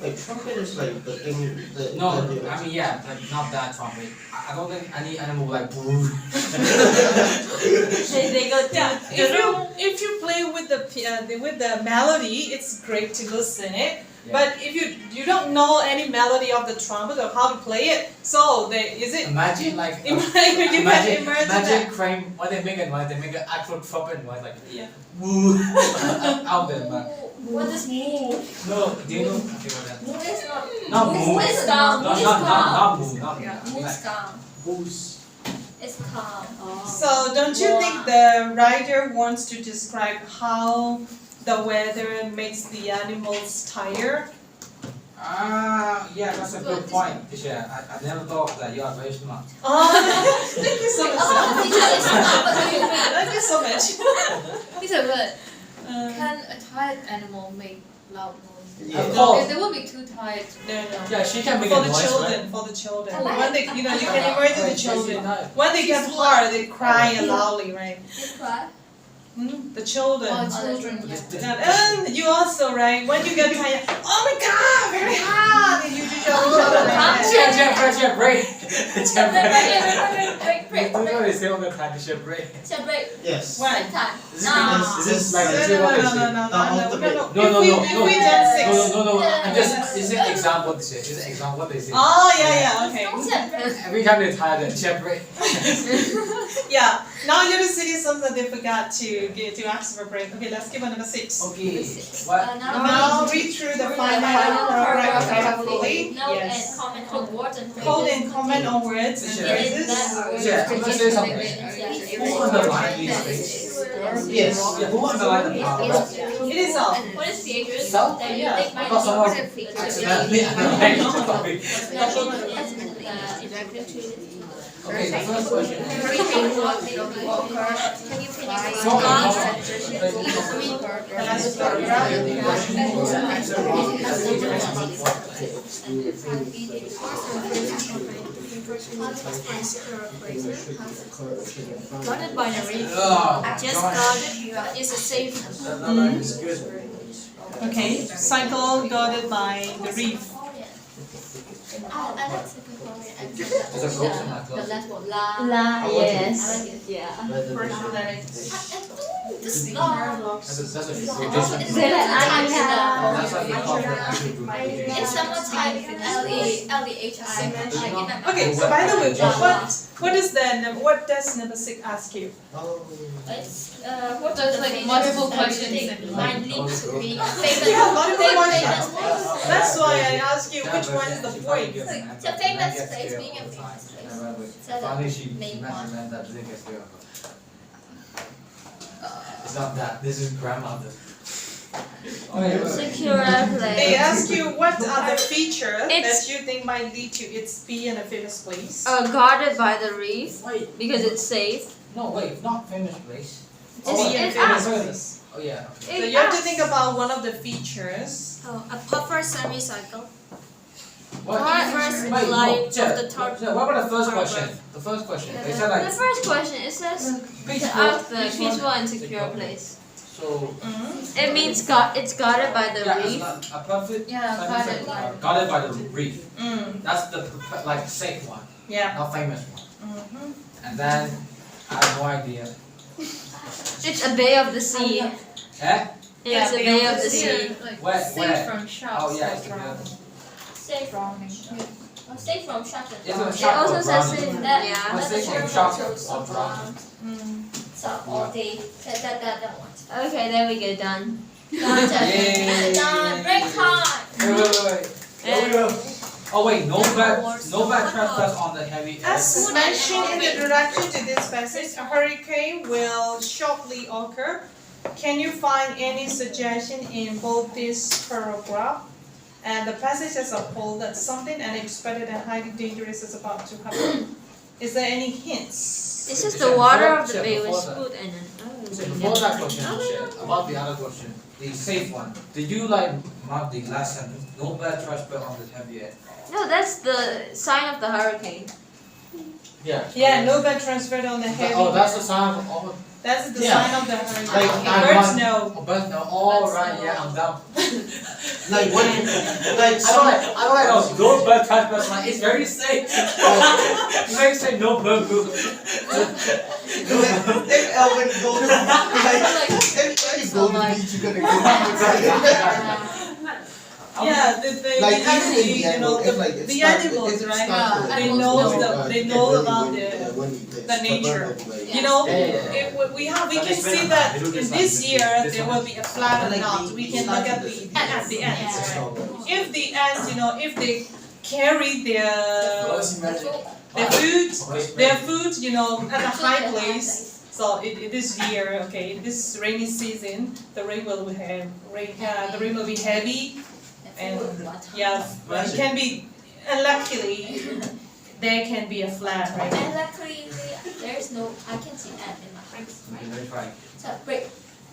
Like trumpet is like the thing that No, I mean yeah, but not that trumpet. I don't think any animal will like. They go Yeah, if you play with the melody, it's great to listen it. Yeah. But if you don't know any melody of the trumpet or how to play it, so is it? Imagine like. You can imagine Imagine crane when they make it, when they make an actual trumpet, when like. Yeah. Woo. Out there, man. What is moo? No, do you know? Okay, what that? Moo is not. Not Moo moo. is calm. Moo is calm. Not moo. Not moo. Moo is Like calm. boost. It's calm. So don't you think the writer wants to describe how the weather makes the animals tired? Yeah, that's a good point, teacher. I never thought that you are very smart. Oh, thank you so much. Oh, teacher is not, but do you mean? Thank you so much. Teacher, but Uh, can a tired animal make loud noise? Of If course. they will be too tired. no. Yeah, she can make For a the noise, children, right? for the children. Oh, When they, you can imagine the children. When they get hard, they cry loudly, right? They cry. The children. Oh, children. And you also, right? When you get tired, oh my God, very hard. And you just shout each other like that. Teacher, break. Teacher, Break. You know they say all the time, teacher, break. Teacher, break. yes. What? Time. Is this like No. If we done six. No. I'm just, it's an example, teacher. It's an example what they say. Oh, yeah, okay. Every time they tire, the teacher, break. Yeah. Now you're the citizens that they forgot to ask for a break. Okay, let's give number 6. Okay. What? Now read through the final paragraph carefully. Note and Yes. comment on words and phrases. Code and comment on words and phrases. Yeah, I'm gonna say something. Who underlined these things? Yes. Yeah, who underlined the paragraph? It is all. What is features So? that you Yeah. think might Because someone be accidentally underlined the topic. Okay, the first question. The last paragraph. guarded by the reef. Just guarded is a safe. It's good. Okay. Cycle guarded by the reef. I like second part. There's a ghost in my The class. last one. La. La, I yes. like it. Yeah. This That's a tradition. Say that That's what we call for actual group. in summertime, LEHI. Okay. So by the way, what does number 6 ask you? Oh. What There's like multiple questions. Might lead to be Yeah, multiple questions. Famous That's why I ask you which one is the point. It's a famous place, being a famous place. Finally, she meant that drink as well. It's not that. This is grandmother. Secure They place. ask you what are the features It's- that you think might lead to its being a famous place. Guarded by the reef Wait. because it's safe. No, wait. Not famous place. Being a it famous asks. place. Oh yeah. So you have to think about one of the features. a puffer semicircle. What? First Wait, line no, of Jeff, the third what about the first paragraph. question? The first question. They said The like first question, it says to peaceful. ask the peaceful and secure place. So It means it's guarded by the yeah, it's reef. not a perfect. Yeah, guarded by guarded by the reef. That's the like safe one, Yeah. not famous one. And then I have no idea. It's a bay of the sea. Eh? It's a bay of the sea. Where? Where? from sharks. Oh yeah, it's the other. Safe from safe from sharks and It's a drowning. It also or says drowning. it. That- Yeah. Let's say from shark or drowning. So all day. That one. Okay, there we go. Done. Yay! Done. Break time. Wait. And Oh wait, no bad trespass on the heavy As edge. mentioned in the introduction to this passage, a hurricane will shortly occur. Can you find any suggestion in both this paragraph and the passage as a whole that something unexpected and highly dangerous is about to happen? Is there any hints? It's just the water of the Check bay before was that. good and then So before that question, shit, about the other question, the safe one. Did you like mark the last sentence? No bad trespass on the heavy edge. no, that's the sign of the hurricane. Yeah. Yeah, no bad transfer on the heavy. Oh, that's the sign of all. That's the Yeah. sign of the hurricane. Like, Birds know. Oh, but no. All right. Yeah, I'm down. Like what? Like some. I don't like those. No bad trespass. Like it's very safe. It's very safe. No bird group. If Elvin goes, like if you go to the beach, you're gonna go. Yeah, the Like even actually, in the you know, animal, if like the animals, right? They know about the nature. You know, if we can see that in this year there will be a flood or not. We can look at the ants, right? If the ants, you know, if they carry their food, you know, at a high place. So in this year, okay, in this rainy season, the rain will be heavy, and yeah, it can be. And luckily, there can be a flood, right? And luckily, there's no, I can see that in my breaks. Right? So break.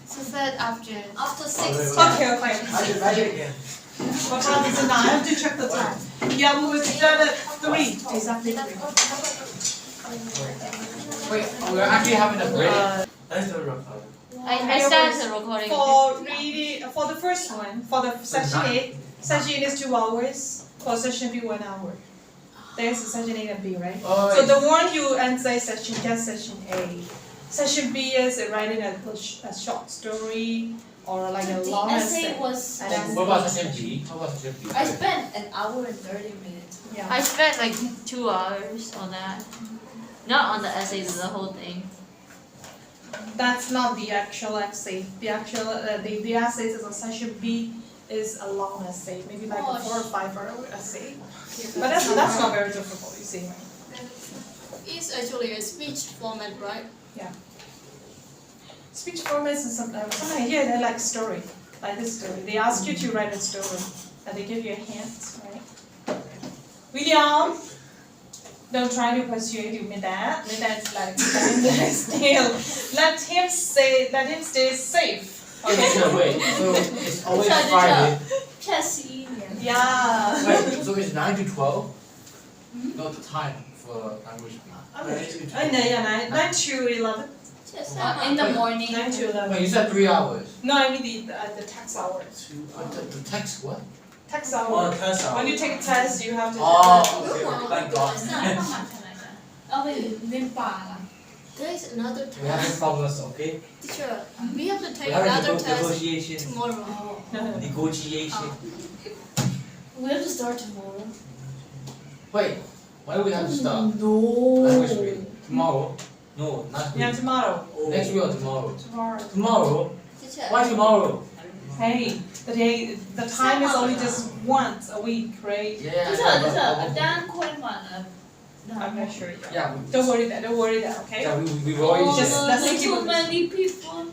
So third after. After 6. Okay, okay. What time is it now? I have to check the time. Yeah, we will start at 3. Exactly 3. Wait, we're actually having a break. That's the rough. I started the recording. For the first one, for the session 8, session 8 is 2 hours. For session B, 1 hour. There's a session A and B, right? Oh, So the one you answer session, just session A. Session B is writing a short story or like a long essay. Was. And then- What about session B? How about session B? I spent an hour and 30 minutes. Yeah. I spent like 2 hours on that. Not on the essays, the whole thing. That's not the actual essay. The actual the essays is on session B is a long essay, maybe like a 4 or 5 hour essay. But that's not very difficult, you see. It's actually a speech format, right? Speech formats and sometimes here they like story, like this story. They ask you to write a story, and they give you a hint, right? William, don't try to persuade you with that. With that's like still let him stay safe. Okay. So wait, so it's always Friday. Chessy. Yeah. Wait, so it's 9 to 12? Not the time for language. Yeah, 9 to 11. In the morning. 9 to 11. Wait, you said 3 hours. No, I mean the text hours. The text what? Text Oh, hour. test out. When you take a test, you have to. Oh, okay. Thank God. There is another We have test. problems, okay? Teacher, we have to take We have another test negotiation. tomorrow. Negotiation. We have to start tomorrow. Wait, when do we have to start? Language reading. Tomorrow? No, not Yeah, week. tomorrow. Next week or tomorrow? Tomorrow. Tomorrow? Teacher. Why tomorrow? Hey, the time is only just once a week, right? Yeah. I'm not sure. Yeah, Don't worry that. Okay. yeah, we've already Just said. let's keep it. many people.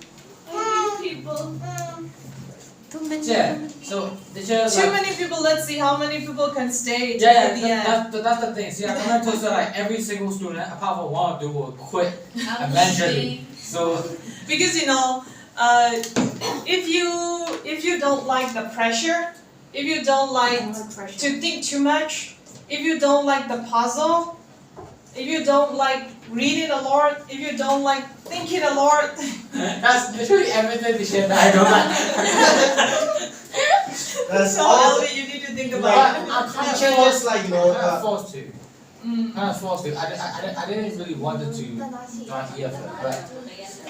Too many. Yeah, so teacher Too like, many people. Let's see how many people can stay yeah, at the end. that's the thing. See, I come to say like every single student apart from 1 or 2 will quit eventually. So Because you know, if you don't like the pressure, if you don't like to think too much, if you don't like the puzzle, if you don't like reading a lot, if you don't like thinking a lot, that's literally everything the shit that I don't like. That's so all. Elvie, you need to think But about it. I'm kind Teacher just like of forced to. Mm. Kind of forced to. I didn't really wanted to join EFL, but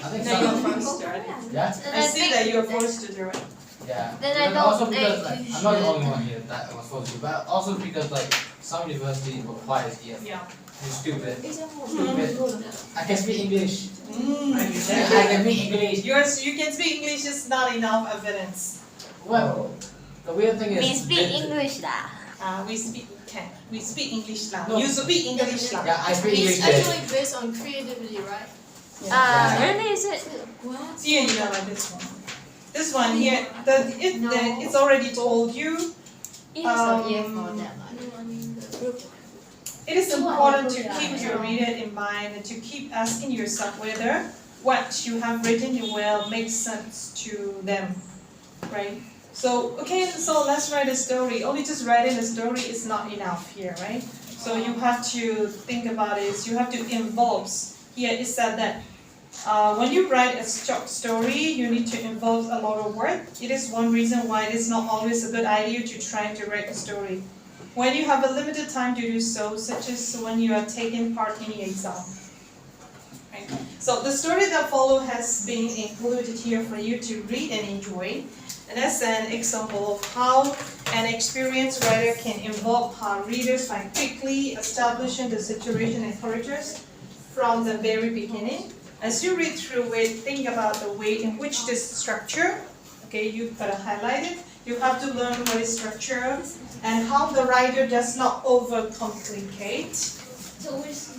I think Now you're some, forced to, right? yeah, I see that you're forced to do it. yeah. Then I But don't also because like think I'm not the only one here that was forced to, but also because like some university requires EFL. Yeah. It's stupid. I can speak English. Mm. I can speak English. You can speak English is not enough evidence. Well, the weird thing is. We speak English lah. We speak English now. You speak English now. Yeah, I speak It's English there. actually based on creativity, right? Really, is it? Here you know like this one. This one here, it's already told you. It is important to keep your reader in mind and to keep asking yourself whether what you have written will make sense to them, right? So, okay, so let's write a story. Only just writing a story is not enough here, right? So you have to think about it. You have to involve. Here it said that when you write a short story, you need to involve a lot of work. It is one reason why it is not always a good idea to try to write a story when you have a limited time to do so, such as when you are taking part in the exam. Right? So the story that follows has been included here for you to read and enjoy. And that's an example of how an experienced writer can involve her readers by quickly establishing the situation and characters from the very beginning. As you read through it, think about the way in which this structure, okay, you've got to highlight it. You have to learn what is structure and how the writer does not overcomplicate. So which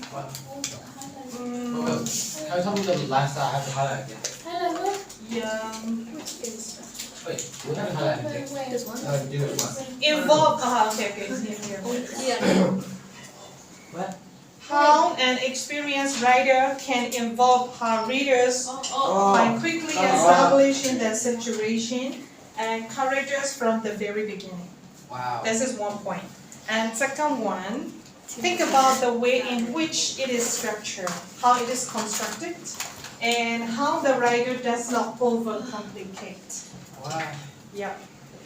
Can you tell me the last I have to highlight again? highlight Yeah. Wait, we haven't highlighted anything. This one? Do this one. Involve, okay, here. What? How an experienced writer can involve her readers by quickly establishing the situation and characters from the very beginning. Wow. This is one point. And second one, think about the way in which it is structured, how it is constructed, and how the writer does not overcomplicate. Why? Yeah.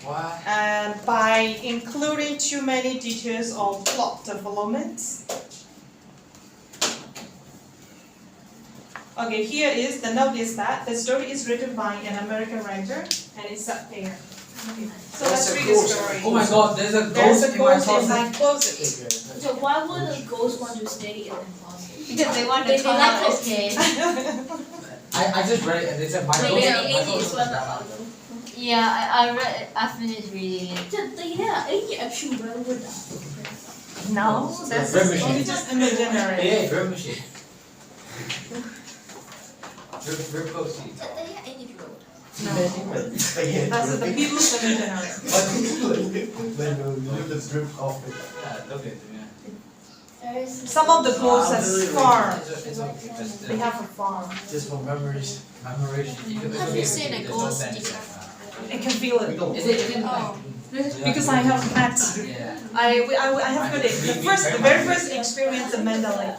Why? And by including too many details or plot developments. Okay, here is the note is that the story is written by an American writer and it's up there. Okay. So let's read the story. Oh my god, there's a There's ghost a in my ghost in closet. my closet. So why would the ghost want to stay in the closet? Because they want They to come like out. okay. I just read it and it said my Maybe ghost. the My 80s ghost was is about Yeah, I read it. I finished reading it. yeah, 80 actually well with that. No, that's Dream machine. only just imaginary. Yeah, dream machine. Dream proceed. That's the people's imaginary. Yeah, look at it. Some of the ghosts have farm. They have a farm. Just for memories. Memories. Have you seen a ghost teacher? I can feel it. Is it? Oh. Because I have met. Yeah. I have got it. The very first experience of Mandalay.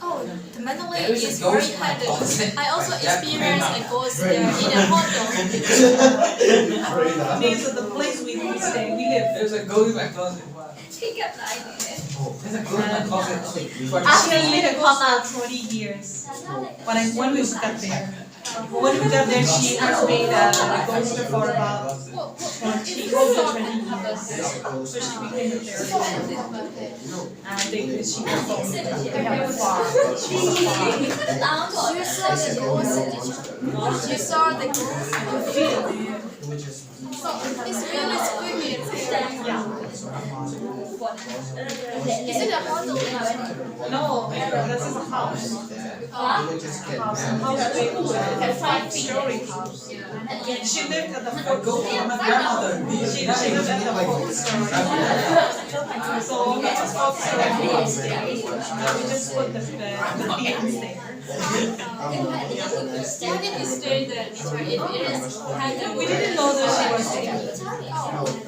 Oh, the Mandalay There is a is ghost very in my kind closet. I also experienced a ghost there in a hotel. These are the place we stay. We live. There's a ghost in my closet. Wow. He kept lying. There's a ghost in my closet. She has been a ghost for 20 years. When we got there. When we got there, she has been a ghost for about 20 years. So she became a therapist. And she have a farm. You saw the ghost. You saw the ghost. So it's really spooky. Yeah. Is it a hotel? No, this is a house. House big, 5-story house. She lived at the fourth floor. She lived at the fourth story. So it's a 4th-story house. We just put the beams there. Why did you stay there? It is kind of. We didn't know that she was there.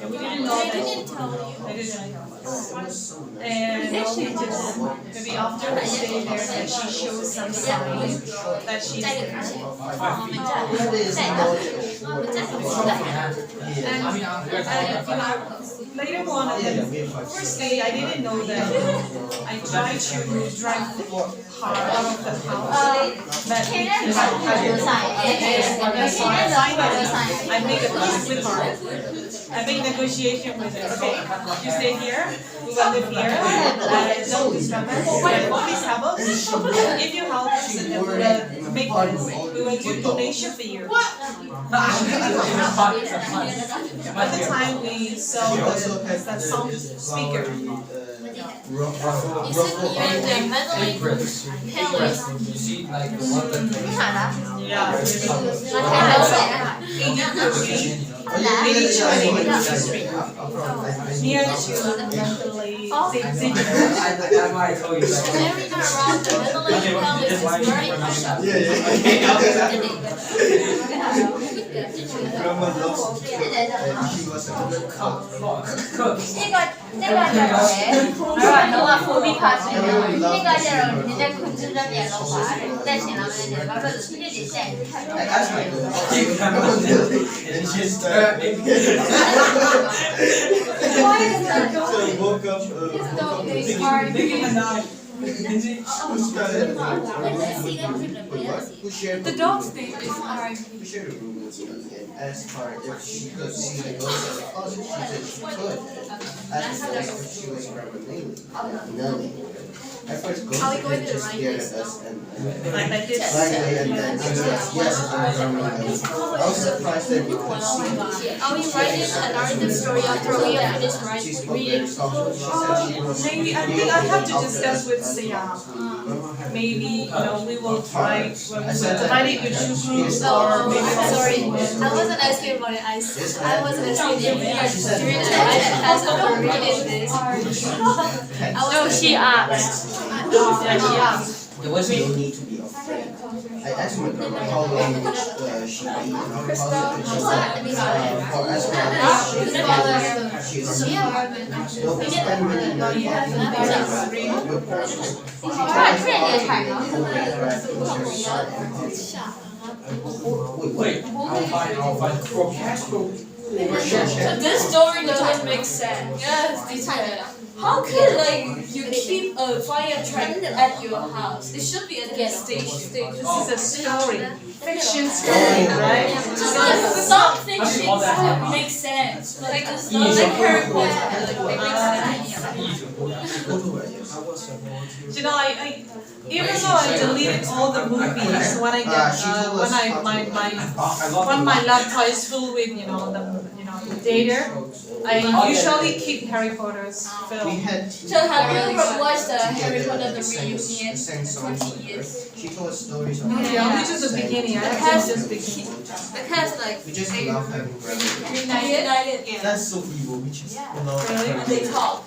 We didn't know They that. didn't tell you. They didn't tell us. And we just, maybe after we stay there, that she shows some signs that she's there. Later on, first day, I didn't know that. I tried to drive her out of the house. But I made a peace with her. I made negotiation with her. Okay, you stay here, we will live here. Don't disturb us. Please help us. If you help us, then we will make this. We went to Indonesia for years. At the time we saw that sound speaker. And the meddling pillars. You see, like the one that Yeah. Near to that's why I told you. Carrying around the meddling pillars is very unusual. Grandma loves to cook, and she was a good cook. 呢個就係佢話到話 movie part 呢個就人哋控制咗嘢落嚟，即係前兩年嚟講都呢啲先。 I asked my girl, and she started making So I woke up, Making a knife. who started who shared The dog's name is Arg. who shared a room with me and asked her if she could see the ghost of the closet. She said she could. Asked her if she was Grandma Nelly. At first, ghost had just stared at us and like this. right away, and then she said, yes, it's Grandma Nelly. I was surprised that we could see her. Are we writing a narrative story after we have finished She writing? spoke very softly. She said she was. Maybe I think I have to discuss with Sia. Maybe we will try when we divide it into two groups or maybe Sorry, I wasn't asking about it. I was asking if you guys during a writing class after reading this. No, she asked. Yeah, she asked. It was You don't need to be afraid. I asked my grandma how long she be in our closet, and she said, for as long as she is alive. But we spend many nights walking with her. She told us Wait, I'll find So this story doesn't make sense. Yes, this how can you keep a fire truck at your house? It should be at a gas station. This is a story, fiction story, right? Some fiction makes sense. Like it's not like Harry Potter. Like makes sense. Even though I deleted all the movies when I get when my laptop is full with the data, I usually keep Harry Potter's we film. had So have you ever watched the Harry Potter the reunion? 20 years. She told us stories of Yeah, only just the beginning. I have just beginning. Because we just love having grandma. United. That's so evil. We just love Really? having They talk.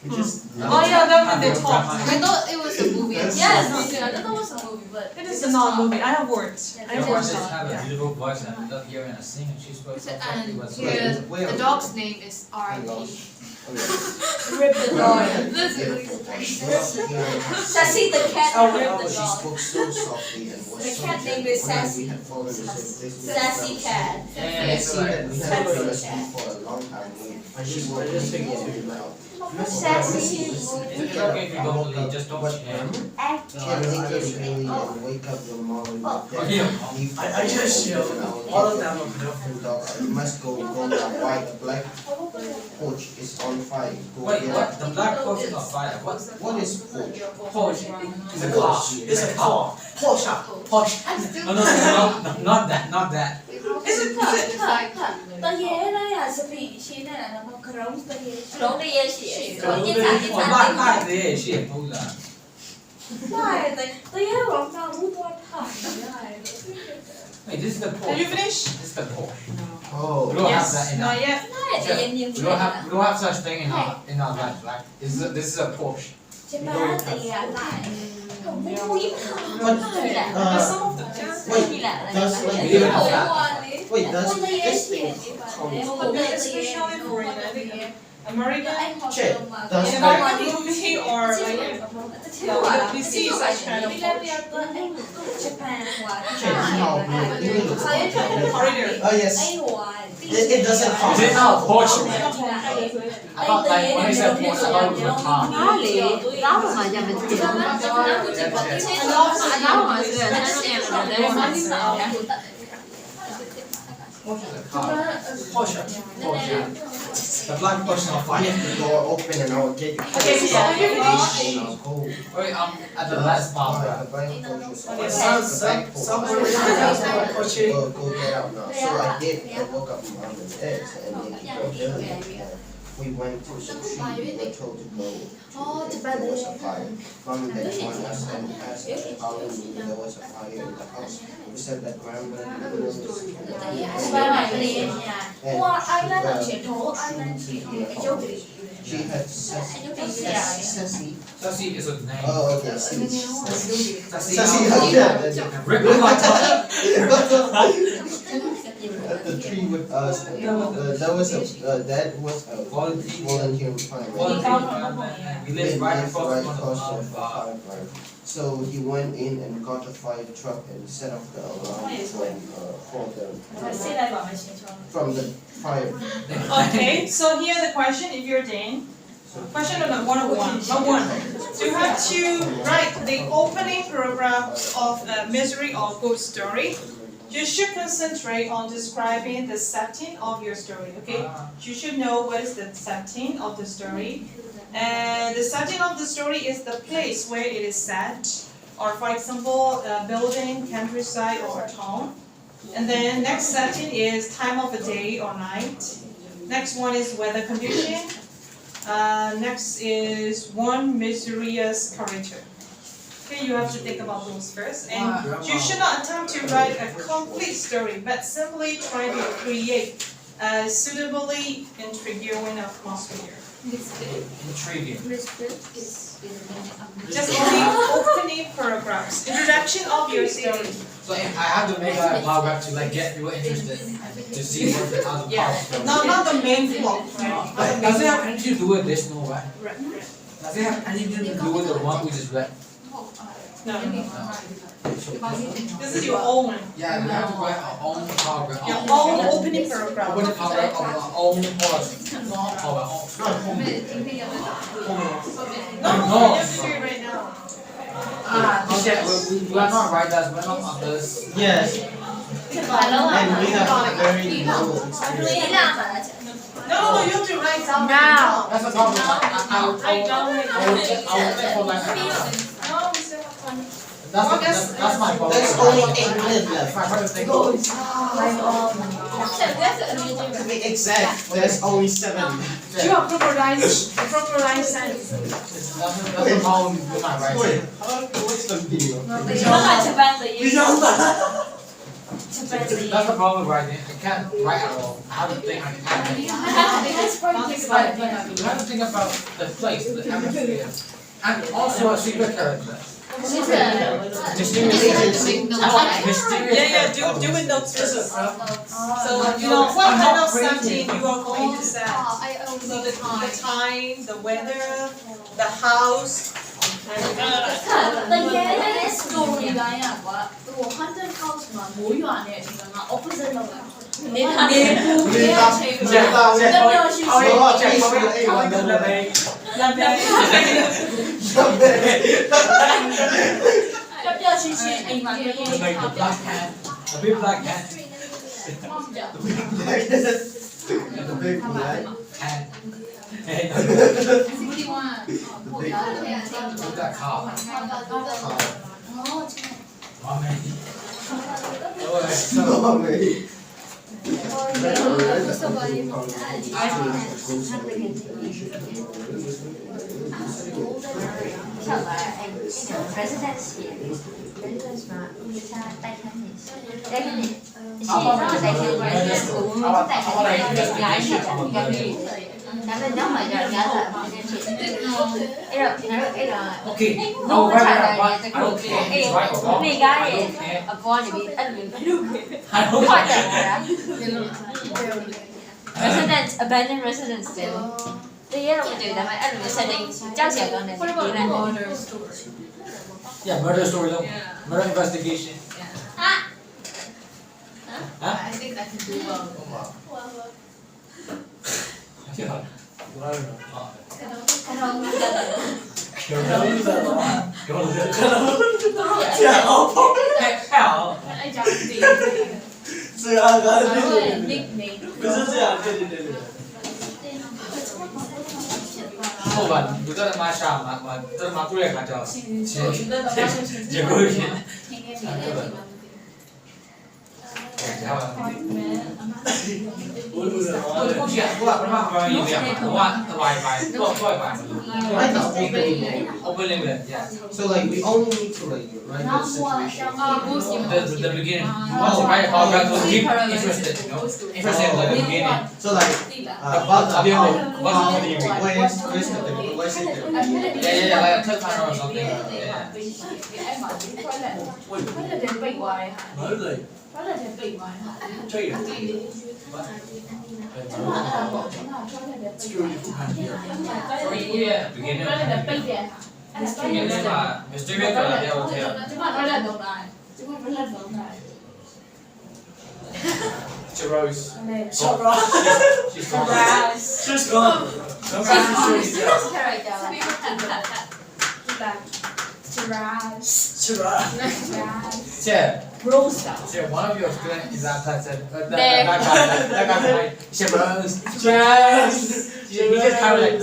We just Oh yeah, that when they talk. I thought it was a movie. That's Yes, so me too. I don't know what's a movie, but It is not a movie. I have words. I have words. just have a Yeah. beautiful voice and I love hearing her sing and she spoke so softly. And Was here, the dog's name is I R.I.P. lost. rip the dog. This is Sassy the cat rip the She dog. spoke so softly and was The so cat name gentle. is One night Sassy. we had fallen asleep. Sassy cat. And I see that we had fallen asleep for a long time when she woke me really loud. Sassy. It's okay if you don't believe, just don't share. Can't think really and wake up your mom and your dad. Yeah. I just showed all of them are Dog, you must go now. White, black porch is on fire. Go Wait, get what? it. The black coach is on fire. What? What is porch? Porsche. It's a car. It's a car. Porsche. Porsche. No, not that, not that. Tao nhớ đây à, sự bị chi này là nó khổng đi ye xỉ. Có Cái cái này sản bạn bạn thế, shit, không là. Này, tao nhớ bọn tao muốn qua thẳng. Wait, this is the Did Porsche. you finish? This is the Porsche. Oh. We don't have Yes. that in Not our. yet. Này, tự nhiên We don't have such thing in our life. Like this is a Porsche. Chứ ba thì lại không biết quý But, But some of the wait, does like We don't have that. wait, does this thing especially for American check? Does in like American movie or like what we see such kind of corridor. oh yes, it doesn't count. Is it not Porsche? I thought like when I said Porsche, I thought it was a car. 哪里？拉我嘛就没听。拉我嘛是在那边的。 Porsche is a car. Porsche. Porsche. The black person on fire. The door open and I would get you. Okay, so you finish. And I'll go. Wait, at the last part. The bank coach was Okay, Some go get out now. So I did. I woke up my mom and dad and then we went to some tree. We were told to go. There was a fire. From that one, I said, how there was a fire in the house. We said that grandmother was she had sassy. Sassy is a name. Oh, okay. Sassy. Yeah. Rick like At the tree with us, that was a volunteer fireman. We live right Right across across the the fire. So he went in and got the fire truck and set off the alarm from the fire. Okay, so here's the question if you're Dane. Question number 101. You have to write the opening paragraphs of a misery or ghost story. You should concentrate on describing the setting of your story, okay? You should know what is the setting of the story. And the setting of the story is the place where it is set, or for example, a building, countryside, or a town. And then next setting is time of the day or night. Next one is weather condition. Next is one mysterious character. Okay, you have to think about those first. And you should not attempt to write a complete story, but simply try to create a suitably intriguing atmosphere. Intriguing. Just only opening paragraphs. Introduction of your story. So I have to make a paragraph to like get people interested to see what the other parts of Not the main plot. Does it have anything to do with this? No, right? Right. Does it have anything to do with the one we just read? No. This is your own. Yeah, we have to write our own paragraph. Your own opening paragraph. Open the paragraph of our own policy. Of our own. No, you have to do it right now. Okay, we are not writers, we're not others. Yes. And we have very low experience. No, you have to write down. Now. That's the problem. I'll wait for like an hour. No, we still have time. That's my problem. There's only 8 minutes If left. I try to think. To be exact, there's only 7. You are proper sense. That's the problem with my writing. Wait, how do watch the video? That's the problem with writing. I can't write at all. I have to think. I have to think about the place, the atmosphere, and also a secret character. Mysterious Agency. Yeah, do with notes first. So you know what kind of setting you are going to set. So the time, the weather, the house. 但爺咧 story 嚟啊，我 haunted house 嘛冇遠嘅，其實嘛 opposite 咯。你睇你A big black cat. The big black Cat. Look that car. Oh man. No way. residence 嘛，他带看你，带看你，是然後帶看你，我帶看你，牙醫牙醫，但係你唔係牙醫Okay. No, wait, it's right or wrong. 咩家嘢？阿哥你邊一年I don't 開定係 residence abandoned residence 啫。你一路對，但係一路設定周時候講你點咧？ Yeah, murder story, no. Murder investigation. Huh? I think I can do well. Yeah. Hell. 是啊，刚才 nickname. 不是这样，对。后吧，有的妈啥嘛，这妈过来看着，结果去，然后。我过去我妈不让你这样，我Wi-Fi，多 Wi-Fi。Right now, Open limit, yeah. so like we only need to like write the situation. The beginning. Once you write a paragraph, to keep interested, you know, interested in the beginning. So like about the Where's where's the Yeah, like a third panel or something. Yeah. Mới lên. Chơi à? Screw you hand here. Yeah, beginning. Beginning mà mysterious là đeo theo. Tr Rose. She's gone. She's gone. Yeah. Rose. Yeah, one of your students is that said that guy Tr Rose. He just kind of like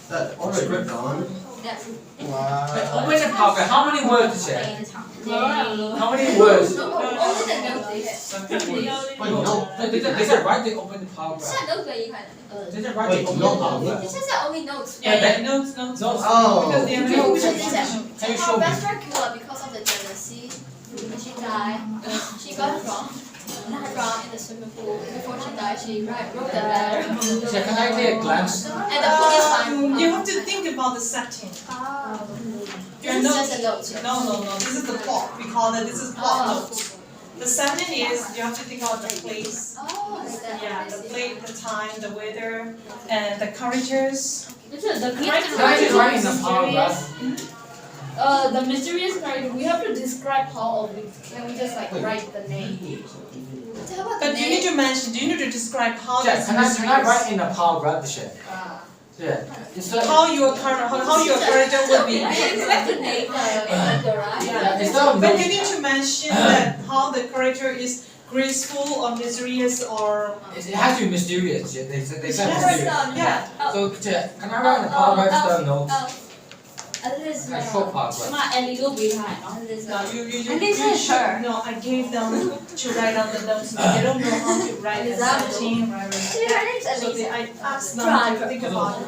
that already done? Wow. Open the PowerPoint. How many words is it? How many words? Wait, no. They said right. They open the PowerPoint. They said right. They Wait, open no the PowerPoint. PowerPoint. Yeah, notes. Oh. Because they have Can you show me? Best friend killed her because of the jealousy. She died. She got drunk. Drowned in the swimming pool. Before she died, she wrote the letter. Yeah, can I take a glance? And the police found You have to think about the setting. This is just a note. No. This is the plot. We call it. This is plot notes. The setting is you have to think about the place. Oh, like that. Yeah, the place, the time, the weather, and the characters. The Can I just write in the paragraph? the mysterious character, we have to describe how of it. Can we just like write the name? How about But the you need to mention. You need to describe how Yeah, this can I write mystery in a paragraph the shit? Yeah. Instead is. How your character will be. We have to name the character, right? Yeah. instead of But notes, you need to mention that how the character is graceful or mysterious or. it has to be mysterious. Yeah, they said mysterious. Yeah. So can I write in a paragraph instead of notes? A short paragraph. มาแอลลี่ก็วีถ่ายเนาะ No, you And this is should. her. No, I gave them to write on the notes. But they don't know how to write the setting. So I asked them to think about it.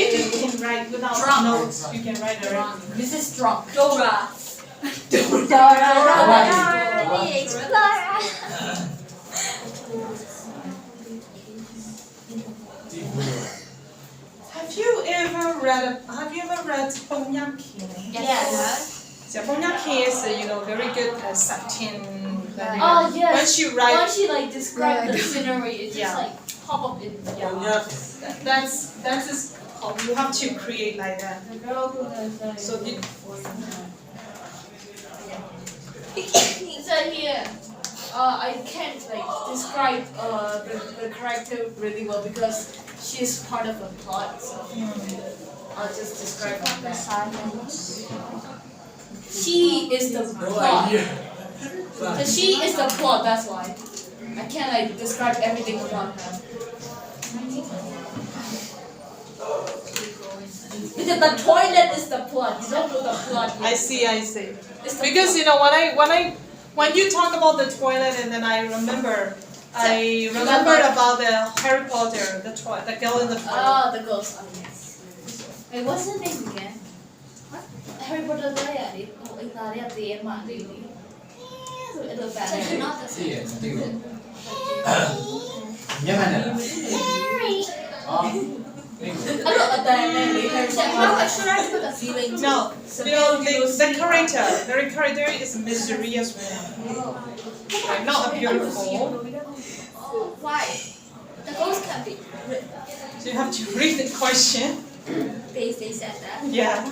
If you can write without notes, you can write directly. This is strong. Dora. Have you ever read Ponyaki? Yes. So Ponyaki is very good at setting. Oh yes. When she writes, Once she like described the scenery, it just Yeah. like pop up in. that's you have to create like that. The girl who has So the, it said here. I can't like describe the character really well because she's part of the plot. So I'll just describe that. She is the plot. So she is the plot. That's why I can't like describe everything about her. Because the toilet is the plot. You don't know the plot yet. I see. It's the Because when you talk about the toilet, and then I remembered about the Harry Potter, the girl in the toilet. Oh, the ghost. Oh, yes. Wait, what's her name again? What? Harry Potter there. Oh, it's not at the end. So it looks bad. Yeah, I think so. Yeah, man. I look at that name. Should I put a feeling? No, the character is mysterious one. Like, not beautiful. Oh, why? The ghost can be. So you have to read the question. They said that. Yeah.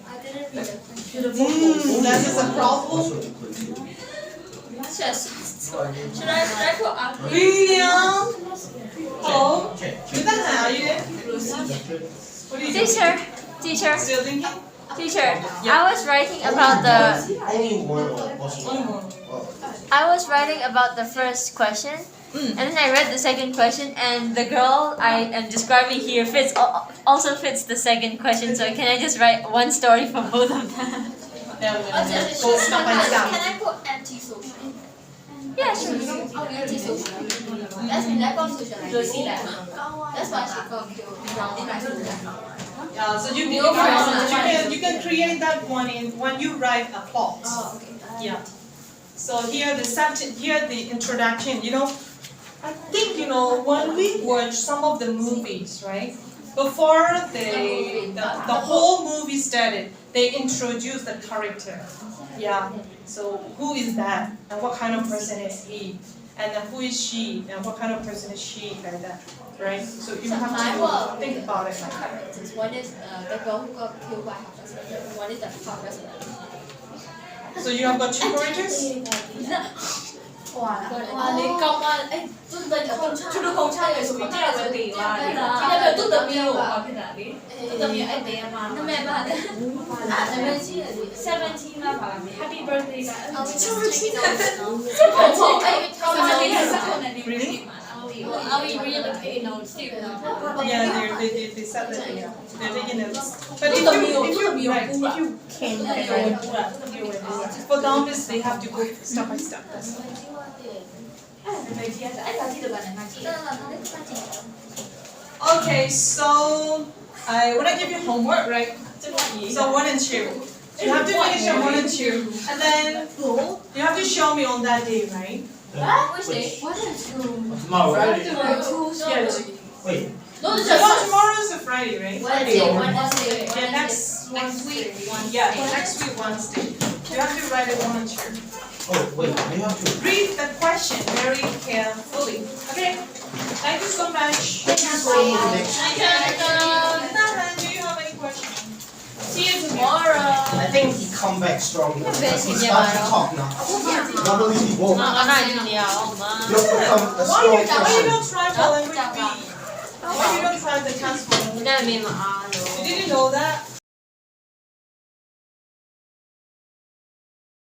I didn't read the question. That is a problem. Should I put up? William. Hello. You there? Are you there? What do you think? Teacher. Still thinking? Teacher, I was writing about the Only one was Only one. I was writing about the first question, and then I read the second question, and the girl I am describing here also fits the second question. So can I just write one story for both of them? Then we're gonna go step by step. Can I put anti-social? Yeah, sure. Oh, anti-social. That's been lack of socialization. That's why she got killed. So you can create that one when you write a plot. Oh, okay. Yeah. So here the introduction. I think when we watch some of the movies, right? Before the whole movie started, they introduce the character. Yeah. So who is that, and what kind of person is he, and then who is she, and what kind of person is she, like that, right? So you have to think about it like that. Characters. One is the girl who got killed by her husband. One is the car president. So you have got two characters. 哇，你咁啊，誒，都得出到公差嘅屬於咩嘅地話嚟？因為都特別話佢哋，都特別一地啊嘛。咩嘛？17啦吧，Happy birthday 㗎。Really? Are we relocating our students? Yeah, they said that they're taking it. But if you for dummies, they have to go step by step. That's all. Okay, so I want to give you homework, right? So 1 and 2. You have to finish your 1 and 2, and then you have to show me on that day, right? Which day? 1 and 2. Tomorrow. Yeah. Wait. No, Tomorrow is a Friday, right? Wednesday. Yeah, next week. Yeah, next week Wednesday. You have to write it 1 and 2. Oh, wait, you have to. Read the question very carefully. Okay. Thank you so much. See you next. Do you have any questions? See you tomorrow. I think he come back strong because he starts to talk now. Normally he won't. He'll become a Why you strong person. don't try for language B? Why you don't try the test for language B? You didn't know that?